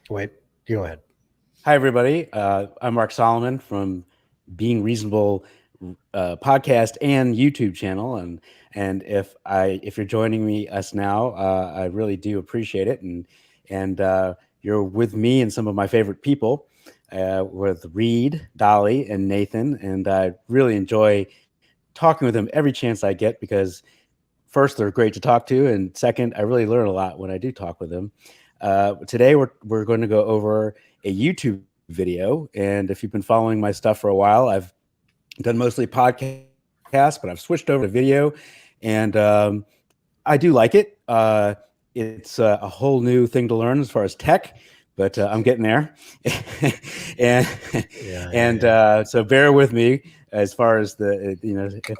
Wait, go ahead. Hi, everybody. I'm Mark Solomon from Being Reasonable podcast and YouTube channel, and if you're joining us now, I really do appreciate it, and you're with me and some of my favorite people, with Reid, Dali, and Nathan, and I really enjoy talking with them every chance I get because first, they're great to talk to, and second, I really learn a lot when I do talk with them. Today, we're going to go over a YouTube video, and if you've been following my stuff for a while, I've done mostly podcasts, but I've switched over to video, and I do like it. It's a whole new thing to learn as far as tech, but I'm getting there, and so bear with me as far as if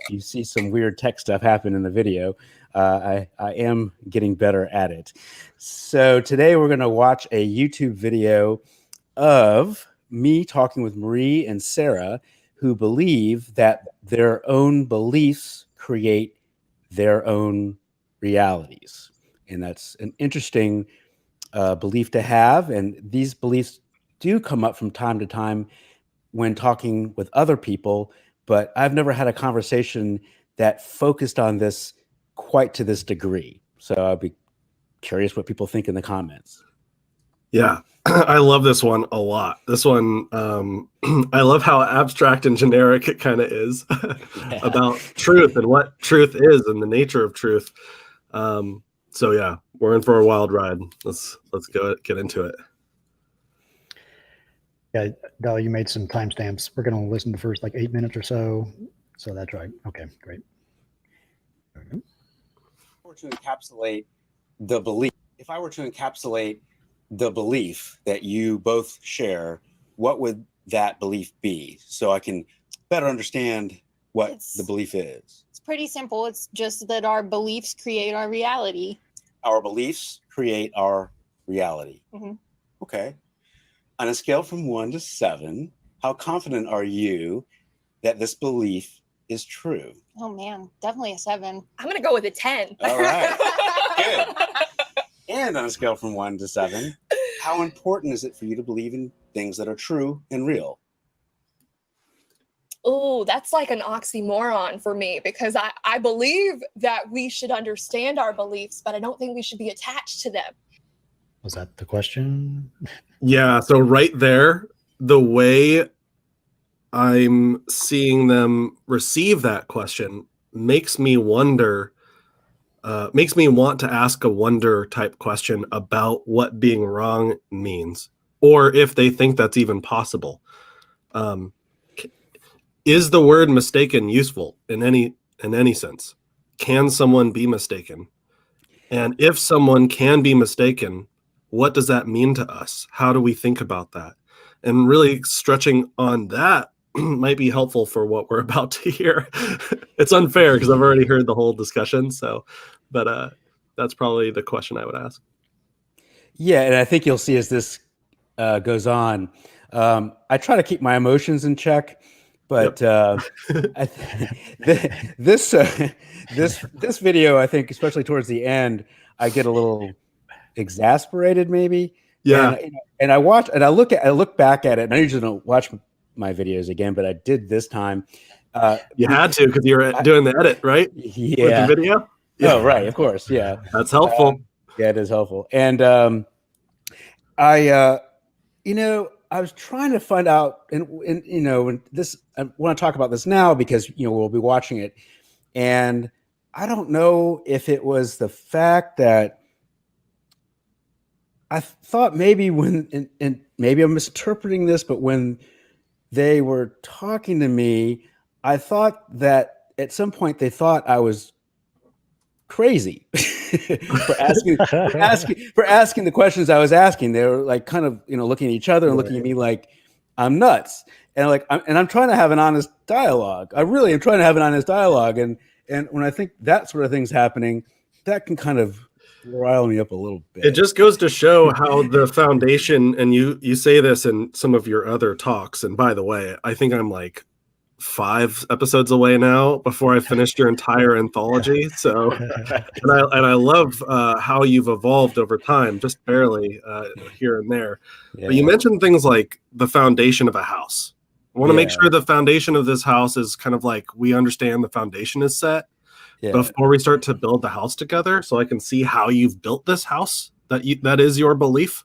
you see some weird tech stuff happen in the video. I am getting better at it. So today we're going to watch a YouTube video of me talking with Marie and Sarah, who believe that their own beliefs create their own realities. And that's an interesting belief to have. And these beliefs do come up from time to time when talking with other people, but I've never had a conversation that focused on this quite to this degree. So I'll be curious what people think in the comments. Yeah, I love this one a lot. This one, I love how abstract and generic it kind of is about truth and what truth is and the nature of truth. So yeah, we're in for a wild ride. Let's get into it. Yeah, Dali, you made some timestamps. We're going to listen to the first 8 minutes or so. So that's right. Okay, great. If I were to encapsulate the belief that you both share, what would that belief be? So I can better understand what the belief is. It's pretty simple. It's just that our beliefs create our reality. Our beliefs create our reality. Mm-hmm. Okay. On a scale from 1 to 7, how confident are you that this belief is true? Oh man, definitely a 7. I'm going to go with a 10. All right. Good. And on a scale from 1 to 7, how important is it for you to believe in things that are true and real? Oh, that's like an oxymoron for me because I believe that we should understand our beliefs, but I don't think we should be attached to them. Was that the question? Yeah, so right there, the way I'm seeing them receive that question makes me wonder, makes me want to ask a wonder type question about what being wrong means, or if they think that's even possible. Is the word mistaken useful in any sense? Can someone be mistaken? And if someone can be mistaken, what does that mean to us? How do we think about that? And really stretching on that might be helpful for what we're about to hear. It's unfair because I've already heard the whole discussion. But that's probably the question I would ask. Yeah, and I think you'll see as this goes on, I try to keep my emotions in check, but this video, I think, especially towards the end, I get a little exasperated, maybe. Yeah. And I look back at it, and I usually don't watch my videos again, but I did this time. You had to because you're doing the edit, right? Yeah. With the video. Yeah. Oh, right. Of course. Yeah. That's helpful. Yeah, it is helpful. And I was trying to find out, and I want to talk about this now because we'll be watching it, and I don't know if it was the fact that I thought maybe and maybe I'm misinterpreting this, but when they were talking to me, I thought that at some point they thought I was crazy for asking the questions I was asking. They were like kind of looking at each other and looking at me like I'm nuts, and I'm trying to have an honest dialogue. I really am trying to have an honest dialogue, and when I think that sort of thing's happening, that can kind of rile me up a little bit. It just goes to show how the foundation, and you say this in some of your other talks, and by the way, I think I'm like 5 episodes away now before I finished your entire anthology. So, and I love how you've evolved over time, just barely here and there. Yeah. But you mentioned things like the foundation of a house. I want to make Yeah. sure the foundation of this house is kind of like we understand the foundation is set Yeah. before we start to build the house together, so I can see how you've built this house that is your belief.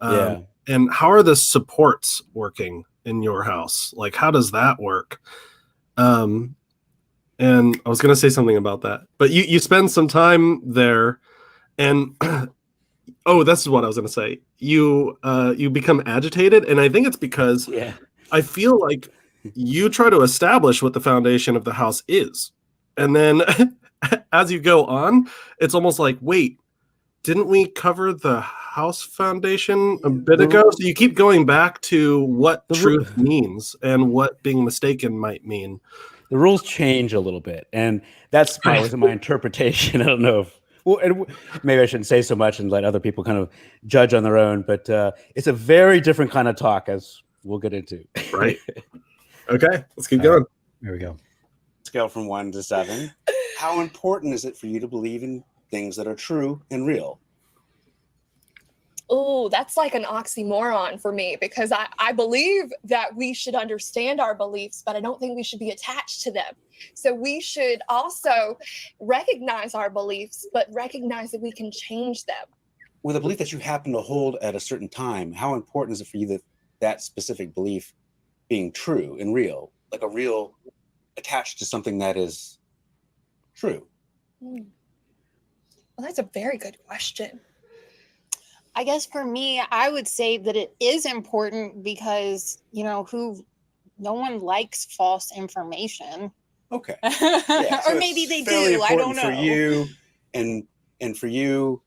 Yeah. And how are the supports working in your house? Like, how does that work? And I was going to say something about that, but you spend some time there, and oh, this is what I was going to say. You become agitated, and I think it's because Yeah. I feel like you try to establish what the foundation of the house is, and then as you go on, it's almost like, wait, didn't we cover the house foundation a bit ago? So you keep going back to what truth means and what being mistaken might mean. The rules change a little bit, and that's my interpretation. I don't know if maybe I shouldn't say so much and let other people kind of judge on their own, but it's a very different kind of talk, as we'll get into. Right. Okay, let's keep going. There we go. Scale from 1 to 7. How important is it for you to believe in things that are true and real? Oh, that's like an oxymoron for me, because I believe that we should understand our beliefs, but I don't think we should be attached to them. So we should also recognize our beliefs, but recognize that we can change them. With a belief that you happen to hold at a certain time, how important is it for you that that specific belief being true and real, like a real attached to something that is true? Well, that's a very good question. I guess for me, I would say that it is important because, no one likes false information. Okay. Yeah, So or it's maybe they fairly do. I don't know. important for you and for you.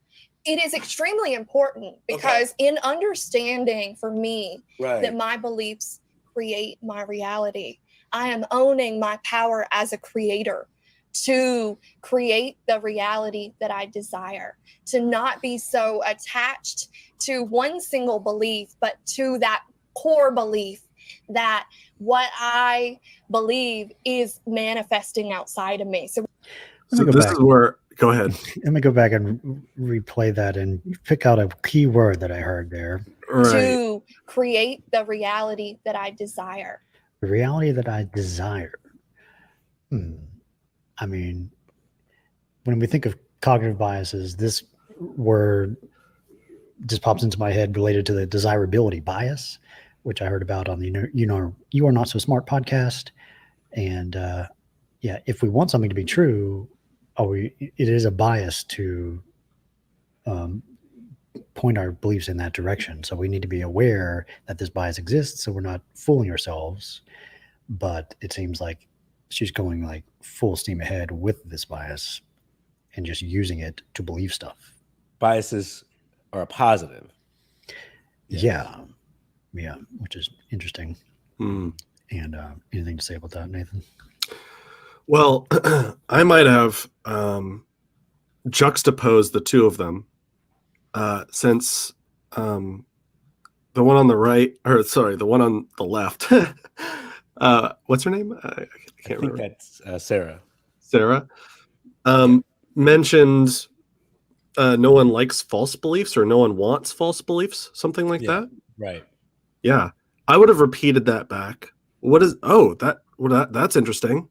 It is extremely important because in understanding for me that my beliefs create my reality, I am owning my power as a creator to create the reality that I desire, to not be so attached to one single belief, but to that core belief that what I believe is manifesting outside of me. So this is where, go ahead. Let me go back and replay that and pick out a key word that I heard there. Right. To create the reality that I desire. The reality that I desire. I mean, when we think of cognitive biases, this word just pops into my head related to the desirability bias, which I heard about on the You Are Not So Smart podcast. And if we want something to be true, it is a bias to point our beliefs in that direction. So we need to be aware that this bias exists, so we're not fooling ourselves. But it seems like she's going like full steam ahead with this bias and just using it to believe stuff. Biases are a positive. Yeah, which is interesting. And anything to say about that, Nathan? Well, I might have juxtaposed the two of them, since the one on the right, or sorry, the one on the left. What's her name? I can't remember. That's Sarah. Sarah mentioned no one likes false beliefs, or no one wants false beliefs, something like that. Right. Yeah, I would have repeated that back. That's interesting.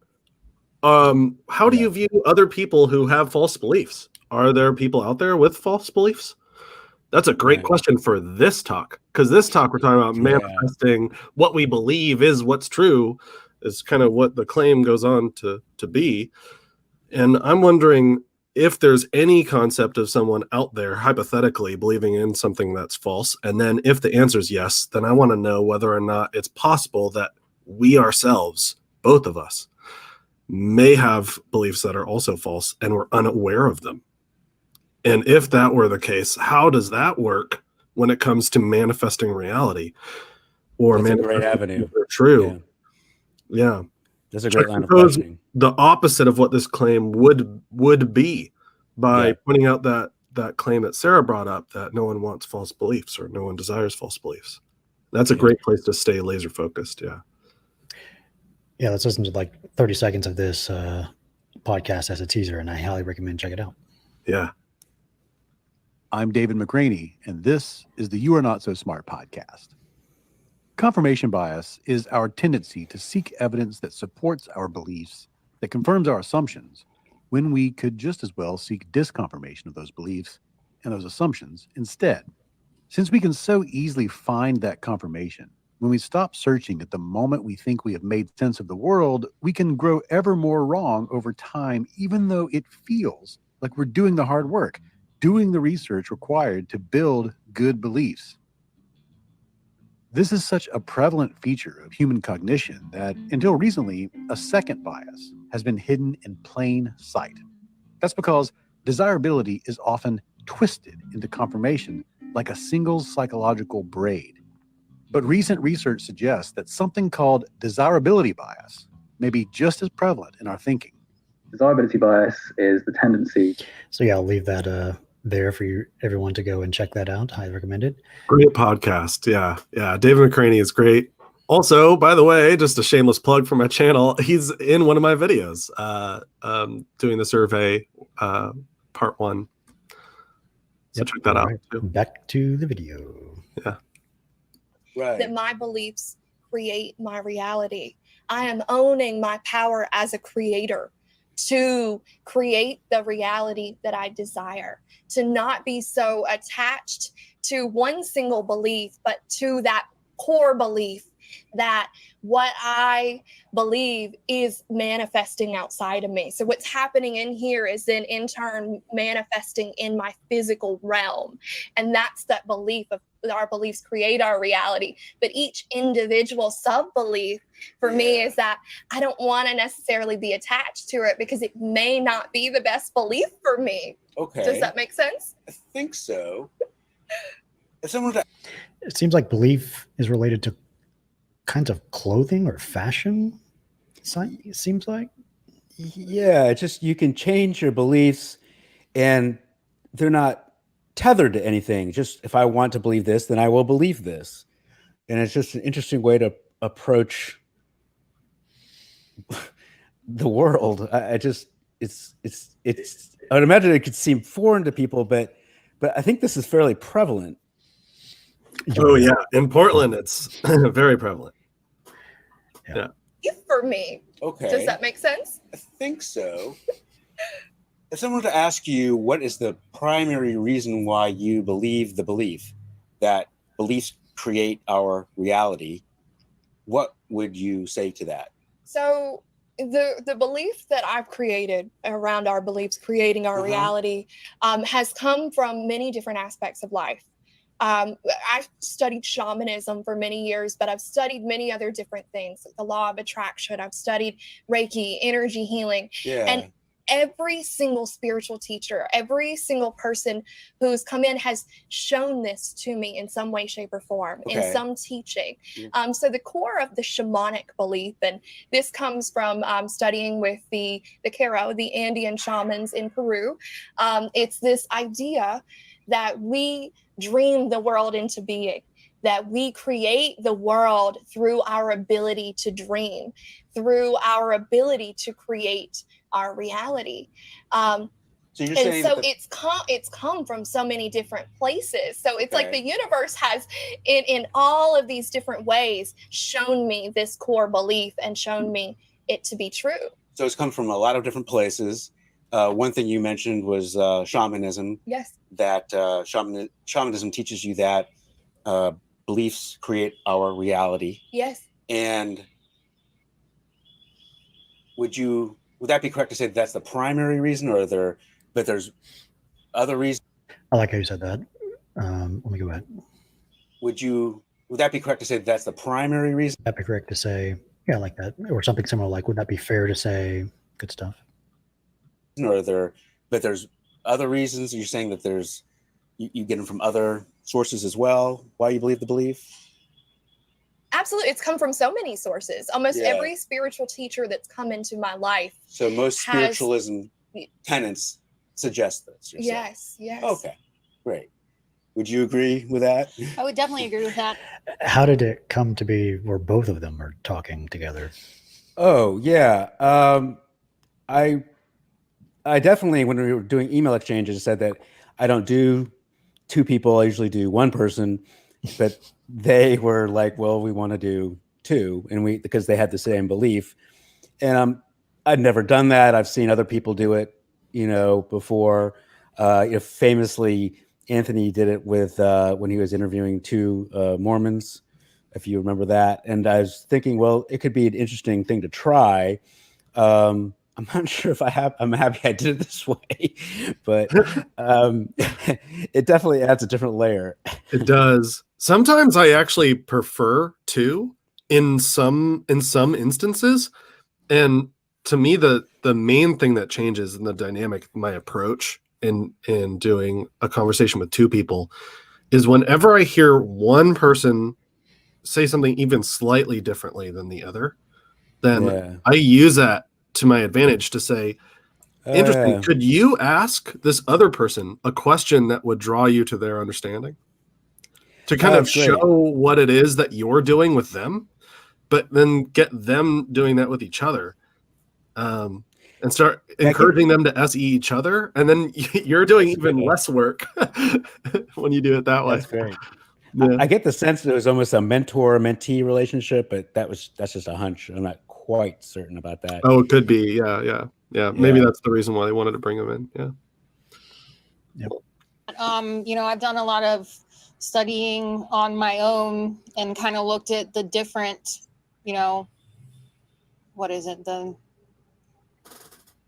How do you view other people who have false beliefs? Are there people out there with false beliefs? That's a great question for this talk, because this talk we're talking about manifesting what we believe is what's true, is kind of what the claim goes on to be. And I'm wondering if there's any concept of someone out there hypothetically believing in something that's false. And then if the answer is yes, then I want to know whether or not it's possible that we ourselves, both of us, may have beliefs that are also false and we're unaware of them. And if that were the case, how does that work when it comes to manifesting reality? Or That's a manifesting great avenue. True. Yeah. That's a great line of suppose questioning. the opposite of what this claim would be by pointing out that claim that Sarah brought up, that no one wants false beliefs or no one desires false beliefs. That's a great place to stay laser focused. Yeah, let's listen to like 30 seconds of this podcast as a teaser, and I highly recommend check it out. Yeah. I'm David McRaney, and this is the You Are Not So Smart podcast. Confirmation bias is our tendency to seek evidence that supports our beliefs, that confirms our assumptions, when we could just as well seek disconfirmation of those beliefs and those assumptions instead. Since we can so easily find that confirmation, when we stop searching at the moment we think we have made sense of the world, we can grow ever more wrong over time, even though it feels like we're doing the hard work, doing the research required to build good beliefs. This is such a prevalent feature of human cognition that, until recently, a second bias has been hidden in plain sight. That's because desirability is often twisted into confirmation like a single psychological braid. But recent research suggests that something called desirability bias may be just as prevalent in our thinking. Desirability bias is the tendency. So yeah, I'll leave that there for everyone to go and check that out. Highly recommend it. Great podcast. Yeah. Yeah. David McRaney is great. Also, by the way, just a shameless plug for my channel. He's in one of my videos doing the survey part 1. So check that out. Right. Too. Back to the video. Yeah. Right. That my beliefs create my reality. I am owning my power as a creator to create the reality that I desire, to not be so attached to one single belief, but to that core belief that what I believe is manifesting outside of me. So what's happening in here is then in turn manifesting in my physical realm. And that's that belief of our beliefs create our reality. But each individual sub-belief for me is that I don't want to necessarily be attached to it because it may not be the best belief for me. Okay. Does that make sense? I think so. If someone were to It seems like belief is related to kinds of clothing or fashion. It seems like. Yeah, it's just you can change your beliefs and they're not tethered to anything. Just if I want to believe this, then I will believe this. And it's just an interesting way to approach the world. I would imagine it could seem foreign to people, but I think this is fairly prevalent. Oh, yeah. In Portland, it's very prevalent. Yeah. For me. Okay. Does that make sense? I think so. If someone were to ask you what is the primary reason why you believe the belief that beliefs create our reality, what would you say to that? So the belief that I've created around our beliefs creating our reality has come from many different aspects of life. I've studied shamanism for many years, but I've studied many other different things, like the law of attraction. I've studied Reiki, energy healing, and every single spiritual teacher, every single person who's come in has shown this to me in some way, shape, or form, in some teaching. So the core of the shamanic belief, and this comes from studying with the Q'ero, the Andean shamans in Peru. It's this idea that we dream the world into being, that we create the world through our ability to dream, through our ability to create our reality. So you're saying it's come from so many different places. So it's like the universe has in all of these different ways shown me this core belief and shown me it to be true. So it's come from a lot of different places. One thing you mentioned was shamanism. Yes. That shamanism teaches you that beliefs create our reality. Yes. And would that be correct to say that's the primary reason, or there's other reasons? I like how you said that. Let me go ahead. Would that be correct to say that's the primary reason? Would that be correct to say, yeah, I like that, or something similar? Like, would that be fair to say? Good stuff. Or there's other reasons? You're saying that you get them from other sources as well, why you believe the belief? Absolutely. It's come from so many sources. Almost every spiritual teacher that's come into my life. So most spiritualism tenets suggest this. Yes. Okay, great. Would you agree with that? I would definitely agree with that. How did it come to be where both of them are talking together? Oh yeah. I definitely, when we were doing email exchanges, said that I don't do two people. I usually do one person, but they were like, well, we want to do two, and because they had the same belief. And I'd never done that. I've seen other people do it, before. Famously, Anthony did it with when he was interviewing two Mormons, if you remember that. And I was thinking, well, it could be an interesting thing to try. I'm not sure if I'm happy I did it this way, but it definitely adds a different layer. It does. Sometimes I actually prefer two in some instances. And to me, the main thing that changes in the dynamic, my approach in doing a conversation with two people, is whenever I hear one person say something even slightly differently than the other, then I use that to my advantage to say, interesting, could you ask this other person a question that would draw you to their understanding? To kind of show what it is that you're doing with them, but then get them doing that with each other, and start encouraging them to SE each other. And then you're doing even less work when you do it that way. That's great. Yeah. I get the sense that it was almost a mentor-mentee relationship, but that's just a hunch. I'm not quite certain about that. Oh, it could be. Yeah. Maybe that's the reason why they wanted to bring him in. Yeah. Yep. I've done a lot of studying on my own and kind of looked at the different, the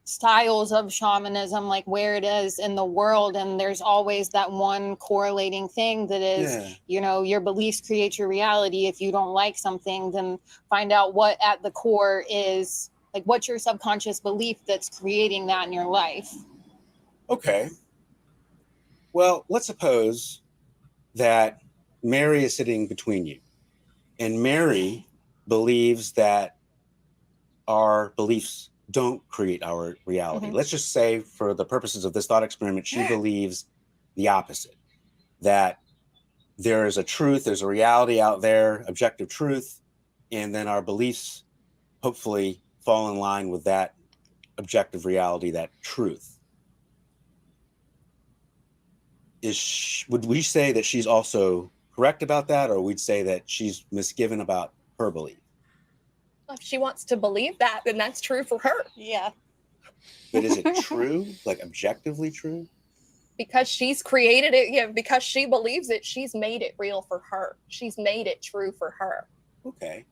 styles of shamanism, like where it is in the world. And there's always that one correlating thing that is, your beliefs create your reality. If you don't like something, then find out what at the core is, like, what's your subconscious belief that's creating that in your life. Okay. Well, let's suppose that Mary is sitting between you, and Mary believes that our beliefs don't create our reality. Let's just say, for the purposes of this thought experiment, she believes the opposite, that there is a truth, there's a reality out there, objective truth, and then our beliefs hopefully fall in line with that objective reality, that truth. Would we say that she's also correct about that, or we'd say that she's misgiven about her belief? If she wants to believe that, then that's true for her. Yeah. But is it true, like objectively true? Because she's created it, because she believes it, she's made it real for her. She's made it true for her. Okay.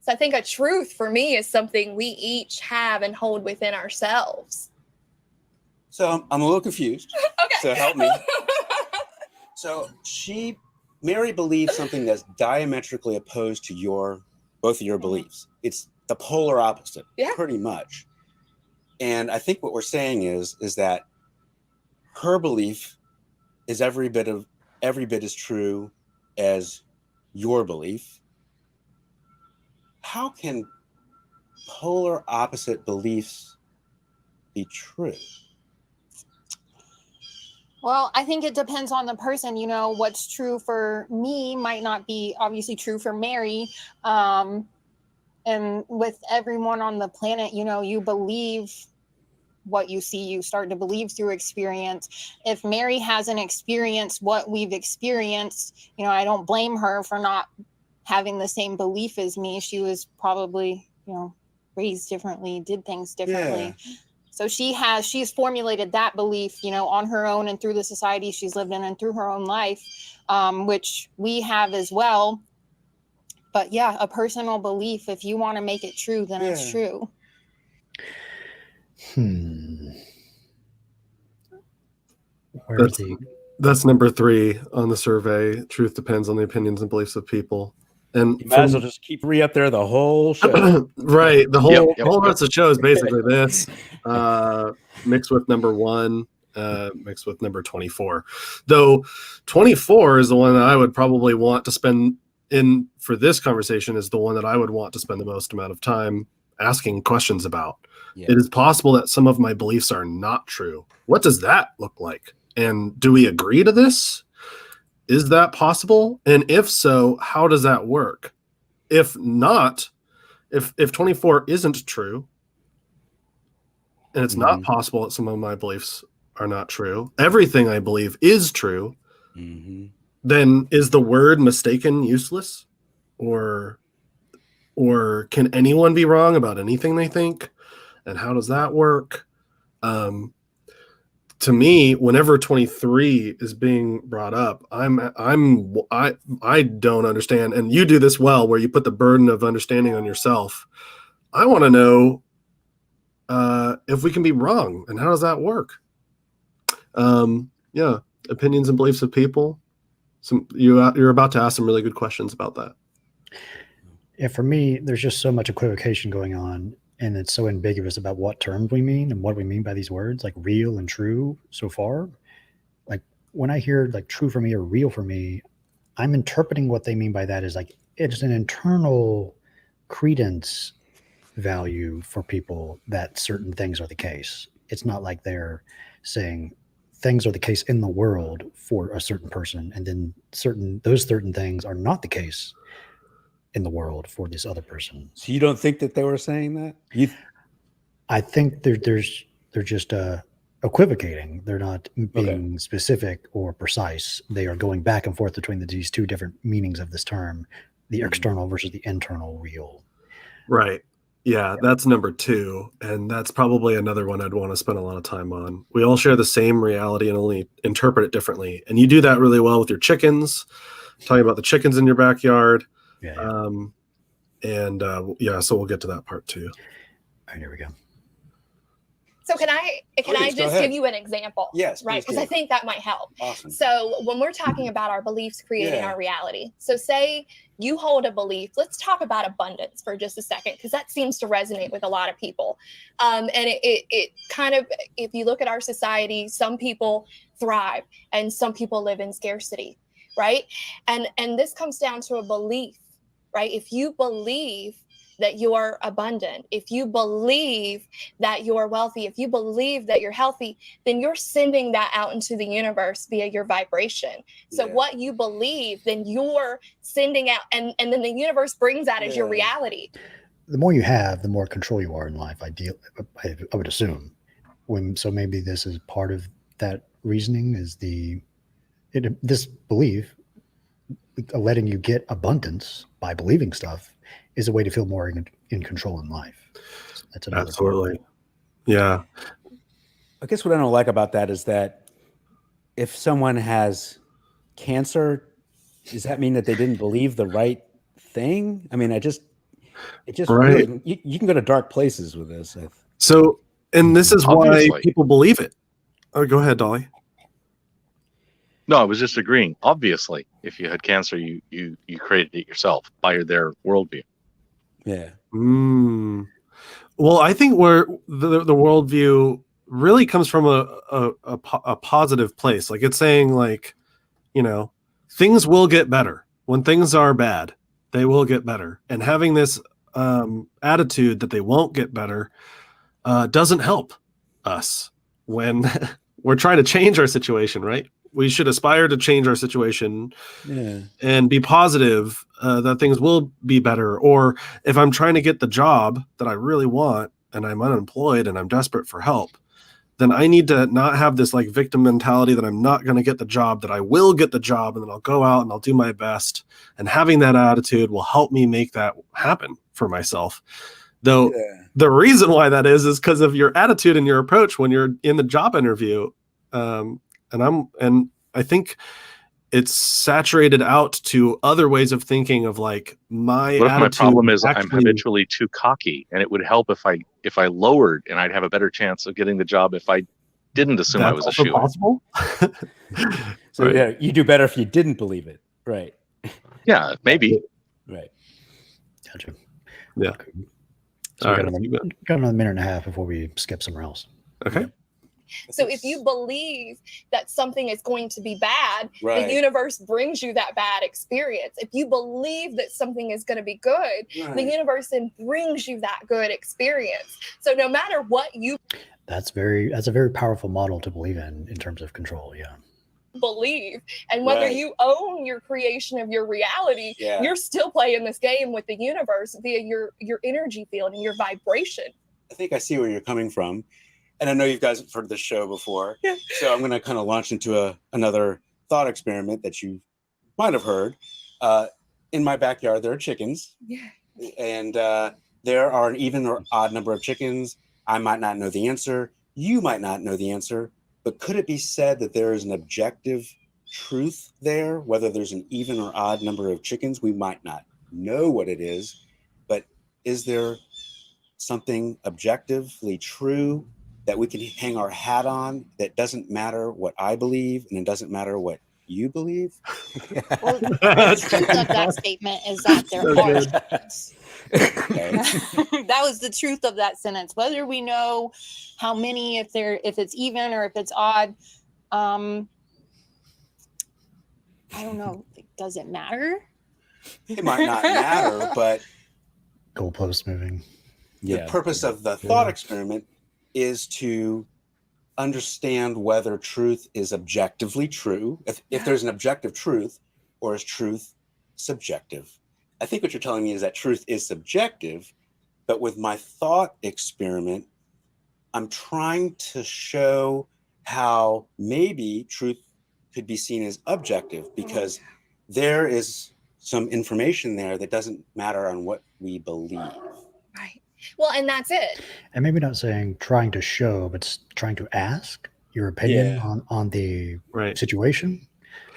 So I think a truth for me is something we each have and hold within ourselves. So I'm a little confused. Okay. So help me. So Mary believes something that's diametrically opposed to both of your beliefs. It's the polar opposite, pretty much. And I think what we're saying is that her belief is every bit as true as your belief. How can polar opposite beliefs be true? Well, I think it depends on the person. What's true for me might not be obviously true for Mary. And with everyone on the planet, you believe what you see, you start to believe through experience. If Mary hasn't experienced what we've experienced, I don't blame her for not having the same belief as me. She was probably, raised differently, did things differently. Yeah. So she's formulated that belief, on her own and through the society she's lived in and through her own life, which we have as well. But yeah, a personal belief, if you want to make it true, then it's true. That's number 3 on the survey. Truth depends on the opinions and beliefs of people. And you might as well just keep up there the whole show. Right. The whole rest of the show is basically this, mixed with number 1, mixed with number 24. Though 24 is the one that I would probably want to spend in for this conversation, is the one that I would want to spend the most amount of time asking questions about. Yeah. It is possible that some of my beliefs are not true. What does that look like? And do we agree to this? Is that possible? And if so, how does that work? If not, if 24 isn't true, and it's not Mhm. possible that some of my beliefs are not true, everything I believe is true, Mhm. then is the word mistaken useless? Or can anyone be wrong about anything they think? And how does that work? To me, whenever 23 is being brought up, I don't understand. And you do this well, where you put the burden of understanding on yourself. I want to know if we can be wrong, and how does that work? Yeah, opinions and beliefs of people. You're about to ask some really good questions about that. Yeah, for me, there's just so much equivocation going on, and it's so ambiguous about what terms we mean and what we mean by these words, like real and true so far. Like when I hear like true for me or real for me, I'm interpreting what they mean by that as like it's an internal credence value for people that certain things are the case. It's not like they're saying things are the case in the world for a certain person, and then those certain things are not the case in the world for this other person. So you don't think that they were saying that? I think they're just equivocating. They're not being specific or precise. They are going back and forth between these two different meanings of this term, the external versus the internal real. Right. Yeah, that's number 2. And that's probably another one I'd want to spend a lot of time on. We all share the same reality and only interpret it differently. And you do that really well with your chickens, talking about the chickens in your backyard. Yeah. So we'll get to that part too. All right, here we go. So can I Please, go just ahead. give you an example? Yes, Right, please because do. I think that might help. Awesome. So when we're talking about our beliefs creating Yeah. our reality, so say you hold a belief. Let's talk about abundance for just a second, because that seems to resonate with a lot of people. And it kind of, if you look at our society, some people thrive and some people live in scarcity, right? And this comes down to a belief, right? If you believe that you're abundant, if you believe that you're wealthy, if you believe that you're healthy, then you're sending that out into the universe via your vibration. So what you believe, then you're sending out, and then the universe brings that as your reality. The more you have, the more control you are in life. I would assume. So maybe this is part of that reasoning. Is this belief letting you get abundance by believing stuff is a way to feel more in control in life. That's another Absolutely. Yeah. I guess what I don't like about that is that if someone has cancer, does that mean that they didn't believe the right thing? I mean, it just Right. really, you can go to dark places with this. So, and this is why Obviously. people believe it. Oh, go ahead, Dali. No, I was just agreeing. Obviously, if you had cancer, you created it yourself by their worldview. Yeah. Well, I think where the worldview really comes from a positive place. Like it's saying, like, things will get better. When things are bad, they will get better. And having this attitude that they won't get better doesn't help us when we're trying to change our situation, right? We should aspire to change our situation and be positive that things will be better. Or if I'm trying to get the job that I really want and I'm unemployed and I'm desperate for help, then I need to not have this like victim mentality that I'm not going to get the job, that I will get the job, and then I'll go out and I'll do my best. And having that attitude will help me make that happen for myself. Though the reason why that is because of your attitude and your approach when you're in the job interview. And I think it's saturated out to other ways of thinking of like my What if my attitude. problem is I'm actually- habitually too cocky, and it would help if I lowered, and I'd have a better chance of getting the job if I didn't assume I was a That's also shoo-in. possible. So Right. yeah, you do better if you didn't believe it. Right. Yeah, maybe. Right. Gotcha. Yeah. So All we right. got another minute and a half before we skip somewhere else. Okay. So if you believe that something is going to be bad, Right. the universe brings you that bad experience. If you believe that something is going to be good, the universe then brings you that good experience. So no matter what you That's a very powerful model to believe in terms of control. Yeah. believe, and whether Right. you own your creation of your reality, Yeah. you're still playing this game with the universe via your energy field and your vibration. I think I see where you're coming from. And I know you guys have heard this show before. Yeah. So I'm going to kind of launch into another thought experiment that you might have heard. In my backyard, there are chickens. Yeah. And there are an even or odd number of chickens. I might not know the answer. You might not know the answer. But could it be said that there is an objective truth there? Whether there's an even or odd number of chickens, we might not know what it is. But is there something objectively true that we can hang our hat on, that doesn't matter what I believe and it doesn't matter what you believe? Well, the truth of that statement is that there So are good. chickens. Okay. That was the truth of that sentence. Whether we know how many, if it's even or if it's odd, I don't know. Does it matter? It might not matter, but Goalpost moving. the purpose of the thought experiment is to understand whether truth is objectively true, if there's an objective truth, or is truth subjective. I think what you're telling me is that truth is subjective, but with my thought experiment, I'm trying to show how maybe truth could be seen as objective, because there is some information there that doesn't matter on what we believe. Right. Well, and that's it. And maybe not saying trying to show, but trying to ask your opinion Yeah. on the Right. situation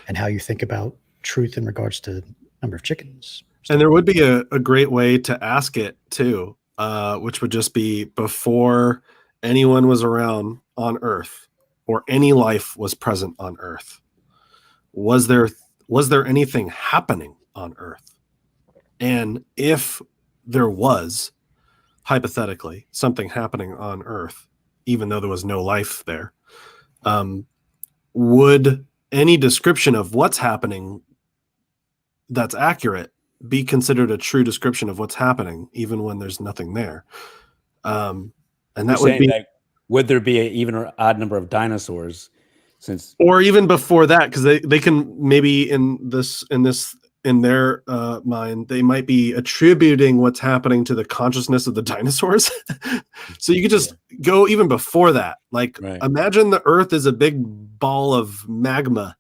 and how you think about truth in regards to number of chickens. And there would be a great way to ask it too, which would just be before anyone was around on Earth or any life was present on Earth. Was there anything happening on Earth? And if there was, hypothetically, something happening on Earth, even though there was no life there, would any description of what's happening that's accurate be considered a true description of what's happening, even when there's nothing there? And that would be, would there be an even or odd number of dinosaurs? Since, or even before that, because they can maybe in their mind, they might be attributing what's happening to the consciousness of the dinosaurs. So you could just go even before that. Like, imagine the Earth is a big ball of magma.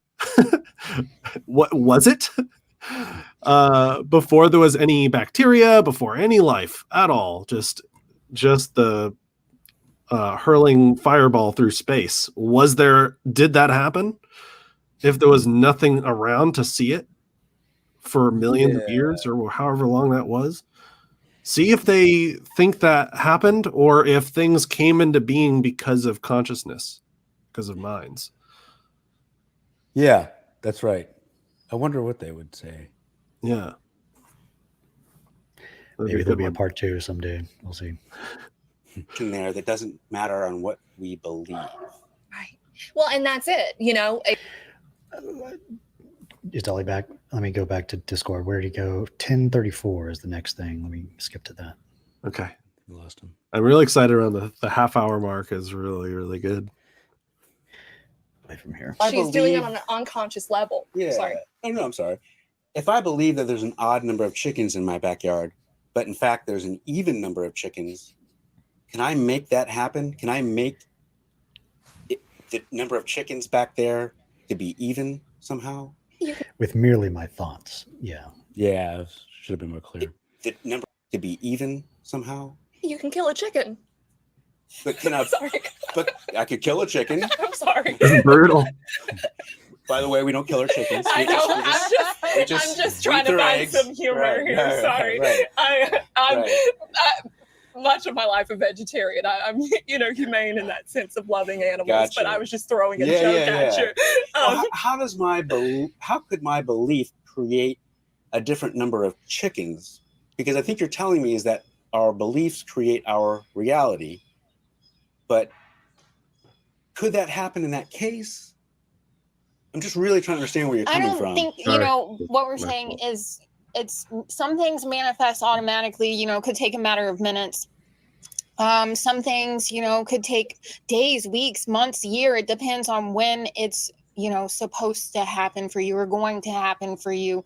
What was it? Before there was any bacteria, before any life at all, just the hurling fireball through space. Did that happen? If there was nothing around to see it for millions of years or however long that was, see if they think that happened, or if things came into being because of consciousness, because of minds. Yeah, that's right. I wonder what they would say. Yeah. Maybe there'll be a part 2 someday. We'll see. In there that doesn't matter on what we believe. Right. Well, and that's it. Is Dali back? Let me go back to Discord. Where did he go? 10:34 is the next thing. Let me skip to that. Okay. We lost him. I'm really excited around the half-hour mark is really, really good. Away from here. She's doing it on an unconscious level. Yeah. Sorry. Oh, no, I'm sorry. If I believe that there's an odd number of chickens in my backyard, but in fact there's an even number of chickens, can I make that happen? Can I make the number of chickens back there to be even somehow? With merely my thoughts. Yeah. Yeah, should have been more clear. The number to be even somehow? You can kill a chicken. But can I? Sorry. But I could kill a chicken. I'm sorry. It's brutal. By the way, we don't kill our chickens. I know. I'm just trying to find some humor here. Sorry. I'm much of my life a vegetarian. I'm humane in that sense of loving animals. Gotcha. But I was just throwing a joke at you. Well, how could my belief create a different number of chickens? Because I think you're telling me is that our beliefs create our reality, but could that happen in that case? I'm just really trying to understand where you're coming from. I don't think, what we're saying is it's some things manifest automatically, could take a matter of minutes. Some things, could take days, weeks, months, year. It depends on when it's, supposed to happen for you or going to happen for you.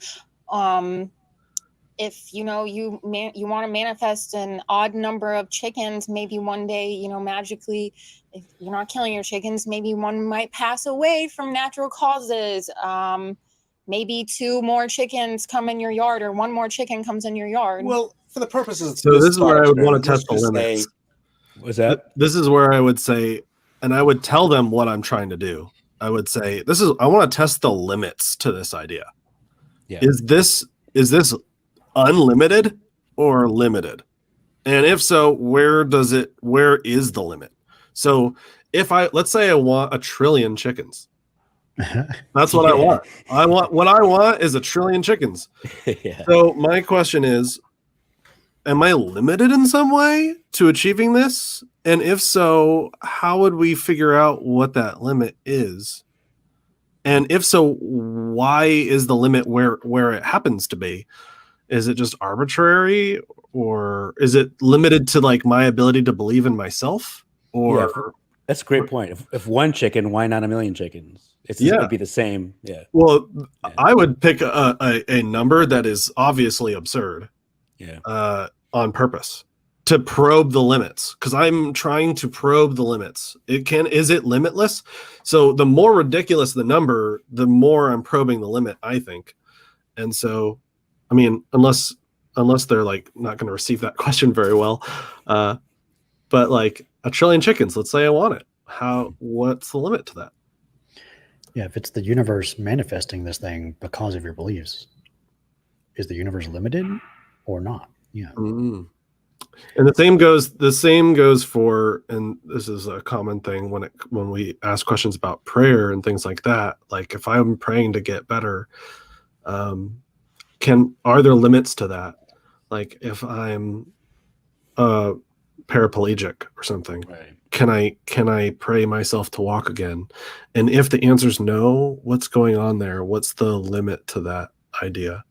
If you want to manifest an odd number of chickens, maybe one day, magically, if you're not killing your chickens, maybe one might pass away from natural causes. Maybe 2 more chickens come in your yard, or 1 more chicken comes in your yard. Well, for the purposes of So this is where I would want to test the let's just limits. say- Was that? This is where I would say, and I would tell them what I'm trying to do. I would say, I want to test the limits to this idea. Yeah. Is this unlimited or limited? And if so, where is the limit? So let's say I want 1 trillion chickens. That's what I want. What I want is 1 trillion chickens. Yeah. So my question is, am I limited in some way to achieving this? And if so, how would we figure out what that limit is? And if so, why is the limit where it happens to be? Is it just arbitrary, or is it limited to like my ability to believe in myself? Or that's a great point. If 1 chicken, why not 1 million chickens? It would be the same. Yeah. Well, I would pick a number that is obviously absurd. Yeah. On purpose to probe the limits, because I'm trying to probe the limits. Is it limitless? So the more ridiculous the number, the more I'm probing the limit, I think. And so, I mean, unless they're like not going to receive that question very well, but like 1 trillion chickens, let's say I want it. What's the limit to that? Yeah, if it's the universe manifesting this thing because of your beliefs, is the universe limited or not? Yeah. Mm. And the same goes for, and this is a common thing when we ask questions about prayer and things like that. Like if I'm praying to get better, are there limits to that? Like if I'm paraplegic or something, Right. can I pray myself to walk again? And if the answer is no, what's going on there? What's the limit to that idea?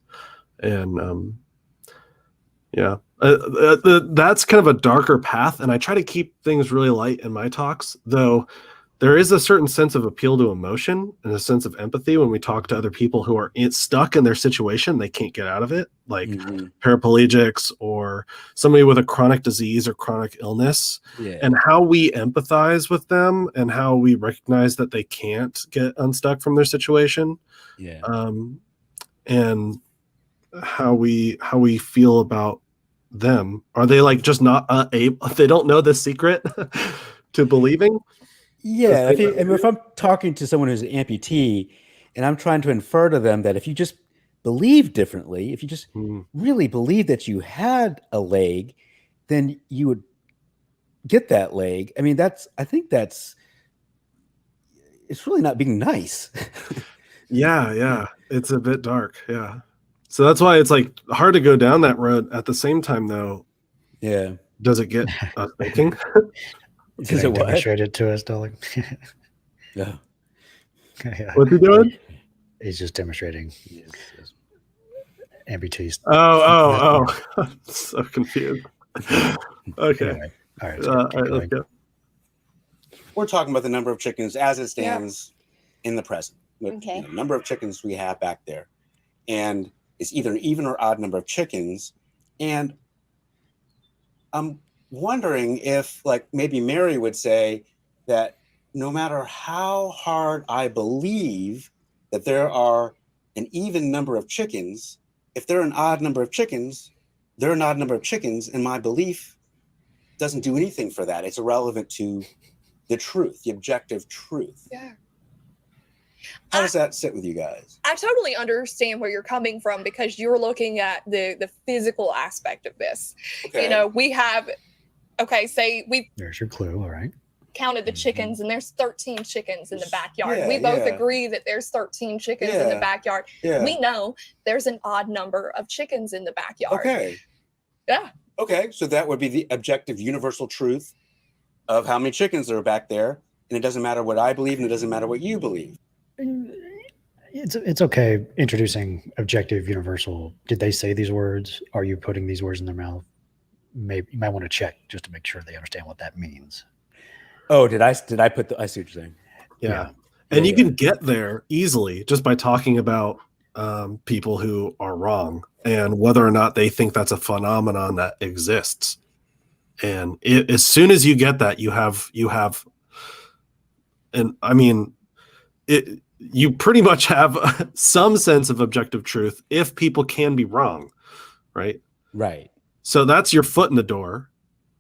And that's kind of a darker path, and I try to keep things really light in my talks, though there is a certain sense of appeal to emotion and a sense of empathy when we talk to other people who are stuck in their situation. They can't get out of it, like paraplegics or somebody with a chronic disease or chronic illness, and how we empathize with them and how we recognize that they can't get unstuck from their situation. And how we feel about them. Are they like just not able? They don't know the secret to believing. Yeah, if I'm talking to someone who's an amputee and I'm trying to infer to them that if you just believe differently, if you just really believe that you had a leg, then you would get that leg. I mean, I think it's really not being nice. Yeah. It's a bit dark. Yeah. So that's why it's like hard to go down that road. At the same time, though, does it get us thinking? Does it demonstrate it to us, Dali? Yeah. What's he doing? He's just demonstrating amputees. Oh! I'm so confused. Okay. Anyway, all right. Let's go. We're talking about the number of chickens as it stands in the present. Okay. The number of chickens we have back there, and it's either an even or odd number of chickens. And I'm wondering if, like, maybe Mary would say that no matter how hard I believe that there are an even number of chickens, if there are an odd number of chickens, there are an odd number of chickens, and my belief doesn't do anything for that. It's irrelevant to the truth, the objective truth. Yeah. How does that sit with you guys? I totally understand where you're coming from, because you're looking at the physical aspect of this. Okay. You know, we have, say we There's your clue. All right. counted the chickens, and there's 13 chickens in the backyard. Yeah, we both yeah. agree that there's 13 chickens in the backyard. Yeah. We know there's an odd number of chickens in the backyard. Okay. Yeah. Okay, so that would be the objective universal truth of how many chickens are back there, and it doesn't matter what I believe, and it doesn't matter what you believe. It's okay introducing objective universal. Did they say these words? Are you putting these words in their mouth? Maybe you might want to check just to make sure they understand what that means. Oh, did I put I see what you're saying. Yeah. And you can get there easily just by talking about people who are wrong and whether or not they think that's a phenomenon that exists. And as soon as you get that, you have, and I mean, you pretty much have some sense of objective truth if people can be wrong, right? Right. So that's your foot in the door.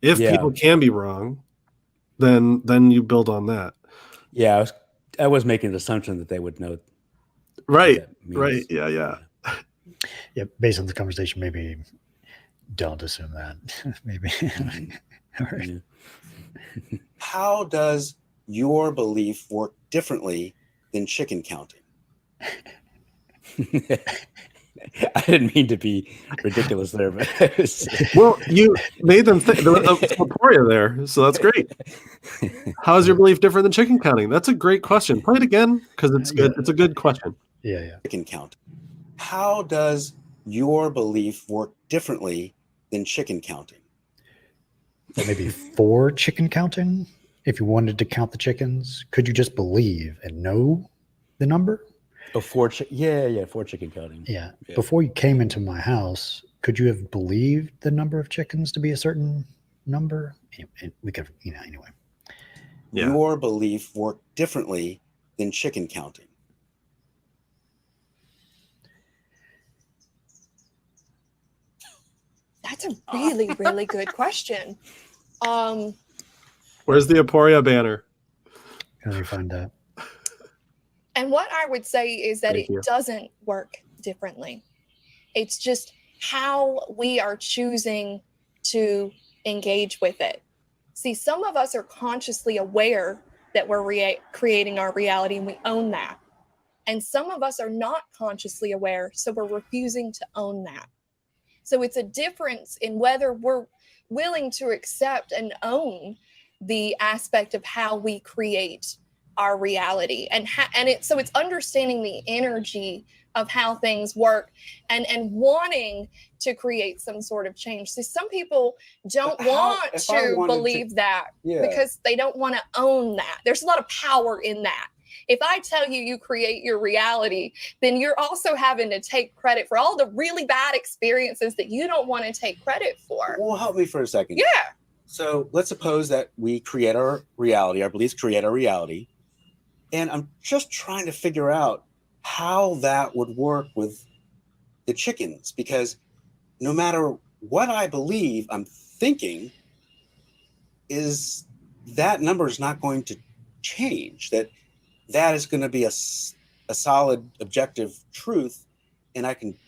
If people can be wrong, then you build on that. Yeah, I was making an assumption that they would know. Right. Right. Yeah. Yeah. Based on the conversation, maybe don't assume that. Maybe. All right. How does your belief work differently than chicken counting? I didn't mean to be ridiculous there, but well, you made them think there was a Aporia there, so that's great. How is your belief different than chicken counting? That's a great question. Play it again because it's good. It's a good question. Yeah. Chicken count. How does your belief work differently than chicken counting? Or maybe for chicken counting. If you wanted to count the chickens, could you just believe and know the number? For chicken counting. Yeah. Before you came into my house, could you have believed the number of chickens to be a certain number? We could, anyway. Yeah. Your belief work differently than chicken counting. That's a really, really good question. Where's the Aporia banner? Let me find out. And what I would say is that Thank you. doesn't work differently. It's just how we are choosing to engage with it. See, some of us are consciously aware that we're creating our reality and we own that. And some of us are not consciously aware, so we're refusing to own that. So it's a difference in whether we're willing to accept and own the aspect of how we create our reality, so it's understanding the energy of how things work and wanting to create some sort of change. So some people don't want to believe that because they don't want to own that. There's a lot of power in that. If I tell you you create your reality, then you're also having to take credit for all the really bad experiences that you don't want to take credit for. Well, help me for a second. Yeah. So let's suppose that we create our reality, our beliefs create our reality. And I'm just trying to figure out how that would work with the chickens, because no matter what I believe, I'm thinking is that number is not going to change, that is going to be a solid objective truth. And I can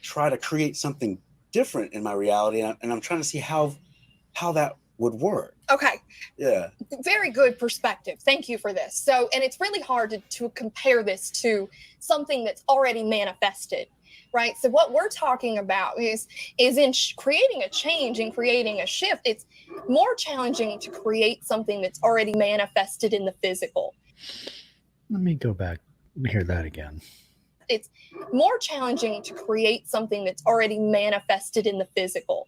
try to create something different in my reality. And I'm trying to see how that would work. Okay. Yeah. Very good perspective. Thank you for this. So, and it's really hard to compare this to something that's already manifested, right? So what we're talking about is in creating a change and creating a shift. It's more challenging to create something that's already manifested in the physical. Let me go back and hear that again. It's more challenging to create something that's already manifested in the physical,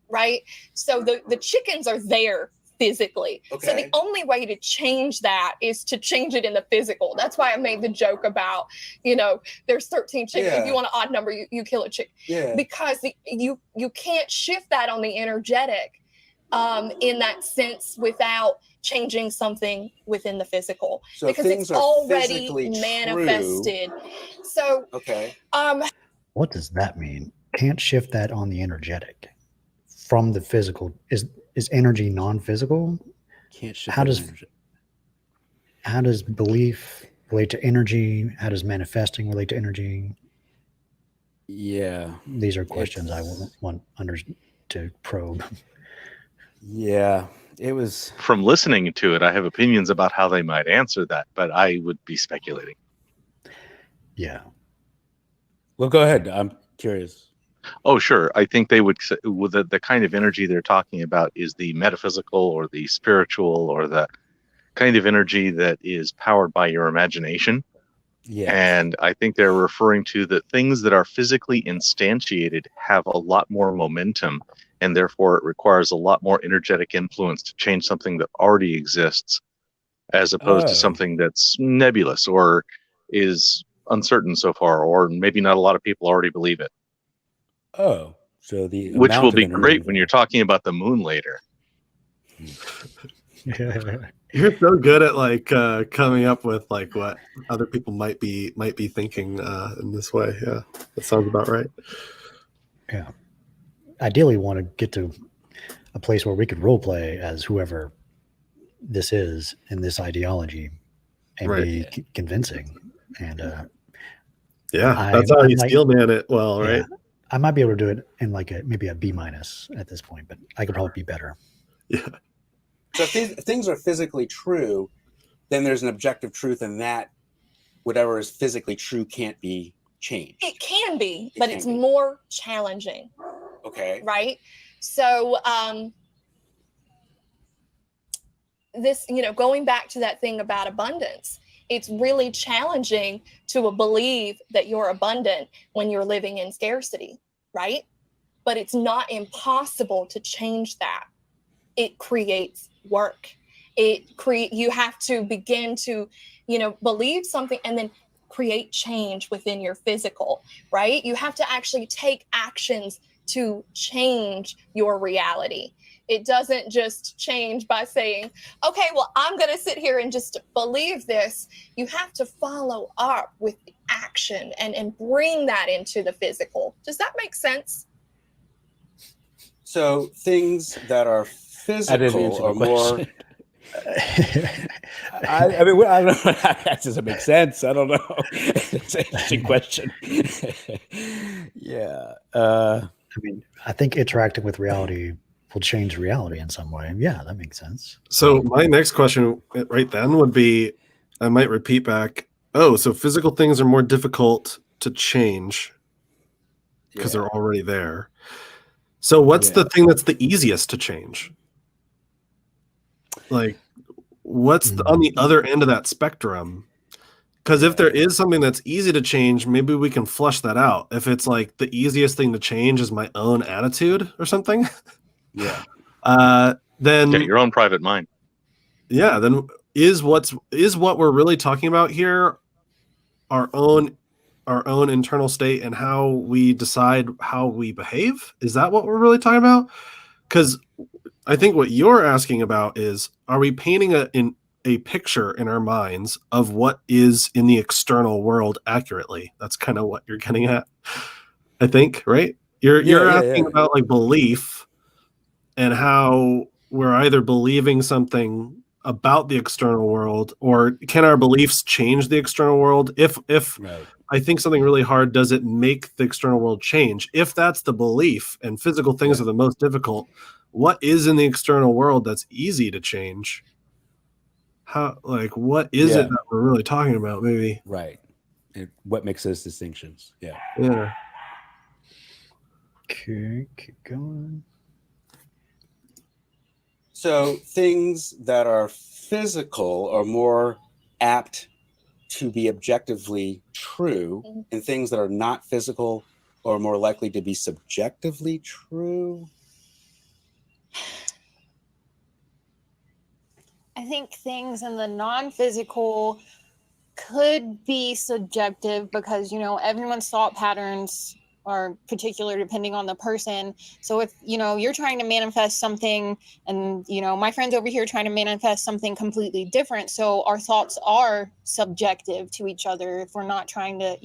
right? So the chickens are there physically. Okay. So the only way to change that is to change it in the physical. That's why I made the joke about, there's 13 chickens. Yeah. If you want an odd number, you kill a chicken. Yeah. Because you can't shift that on the energetic in that sense without changing something within the physical. So because things it's are already physically manifested. So okay. What does that mean? Can't shift that on the energetic from the physical. Is energy non-physical? Can't shift. How does belief relate to energy? How does manifesting relate to energy? Yeah. These are questions I want to probe. Yeah. It was From listening to it, I have opinions about how they might answer that, but I would be speculating. Yeah. Well, go ahead. I'm curious. Oh, sure. I think they would, with the kind of energy they're talking about is the metaphysical or the spiritual or the kind of energy that is powered by your imagination. Yeah. And I think they're referring to that things that are physically instantiated have a lot more momentum, and therefore it requires a lot more energetic influence to change something that already exists. as opposed to Oh. something that's nebulous or is uncertain so far, or maybe not a lot of people already believe it. Oh, so the Which amount will of be energy great when you're involved. talking about the moon later. You're so good at like coming up with like what other people might be thinking in this way. Yeah, that sounds about right. Yeah. Ideally, want to get to a place where we could role play as whoever this is in this ideology and Right. be convincing. And Yeah, that's how you steel man it well, right? Yeah, I might be able to do it in like maybe a B- at this point, but I could probably be better. Yeah. So if things are physically true, then there's an objective truth, and that whatever is physically true can't be changed. It can be, but can it's be. more challenging, Okay. right? So this, going back to that thing about abundance, it's really challenging to believe that you're abundant when you're living in scarcity, right? But it's not impossible to change that. It creates work. You have to begin to, believe something and then create change within your physical, right? You have to actually take actions to change your reality. It doesn't just change by saying, okay, well, I'm going to sit here and just believe this. You have to follow up with the action and bring that into the physical. Does that make sense? So things that are I didn't physical answer are the more. question. I mean, I don't know. That doesn't make sense. I don't know. It's an interesting question. Yeah. I mean, I think interacting with reality will change reality in some way. Yeah, that makes sense. So my next question right then would be, I might repeat back. Oh, so physical things are more difficult to change because they're already there. So what's the thing that's the easiest to change? Like, what's on the other end of that spectrum? Because if there is something that's easy to change, maybe we can flush that out. If it's like the easiest thing to change is my own attitude or something, then your own private mind. Yeah, then is what we're really talking about here our own internal state and how we decide how we behave? Is that what we're really talking about? Because I think what you're asking about is, are we painting a picture in our minds of what is in the external world accurately? That's kind of what you're getting at, I think, right? You're asking about like belief and how we're either believing something about the external world, or can our beliefs change the external world? If I think something really hard, does it make the external world change? If that's the belief and physical things are the most difficult, what is in the external world that's easy to change? What is it that we're really talking about? Maybe. Right. And what makes those distinctions? Yeah. Okay, keep going. So things that are physical are more apt to be objectively true, and things that are not physical are more likely to be subjectively true. I think things in the non-physical could be subjective because, everyone's thought patterns are particular depending on the person. So if, you're trying to manifest something and, my friend's over here trying to manifest something completely different. So our thoughts are subjective to each other if we're not trying to,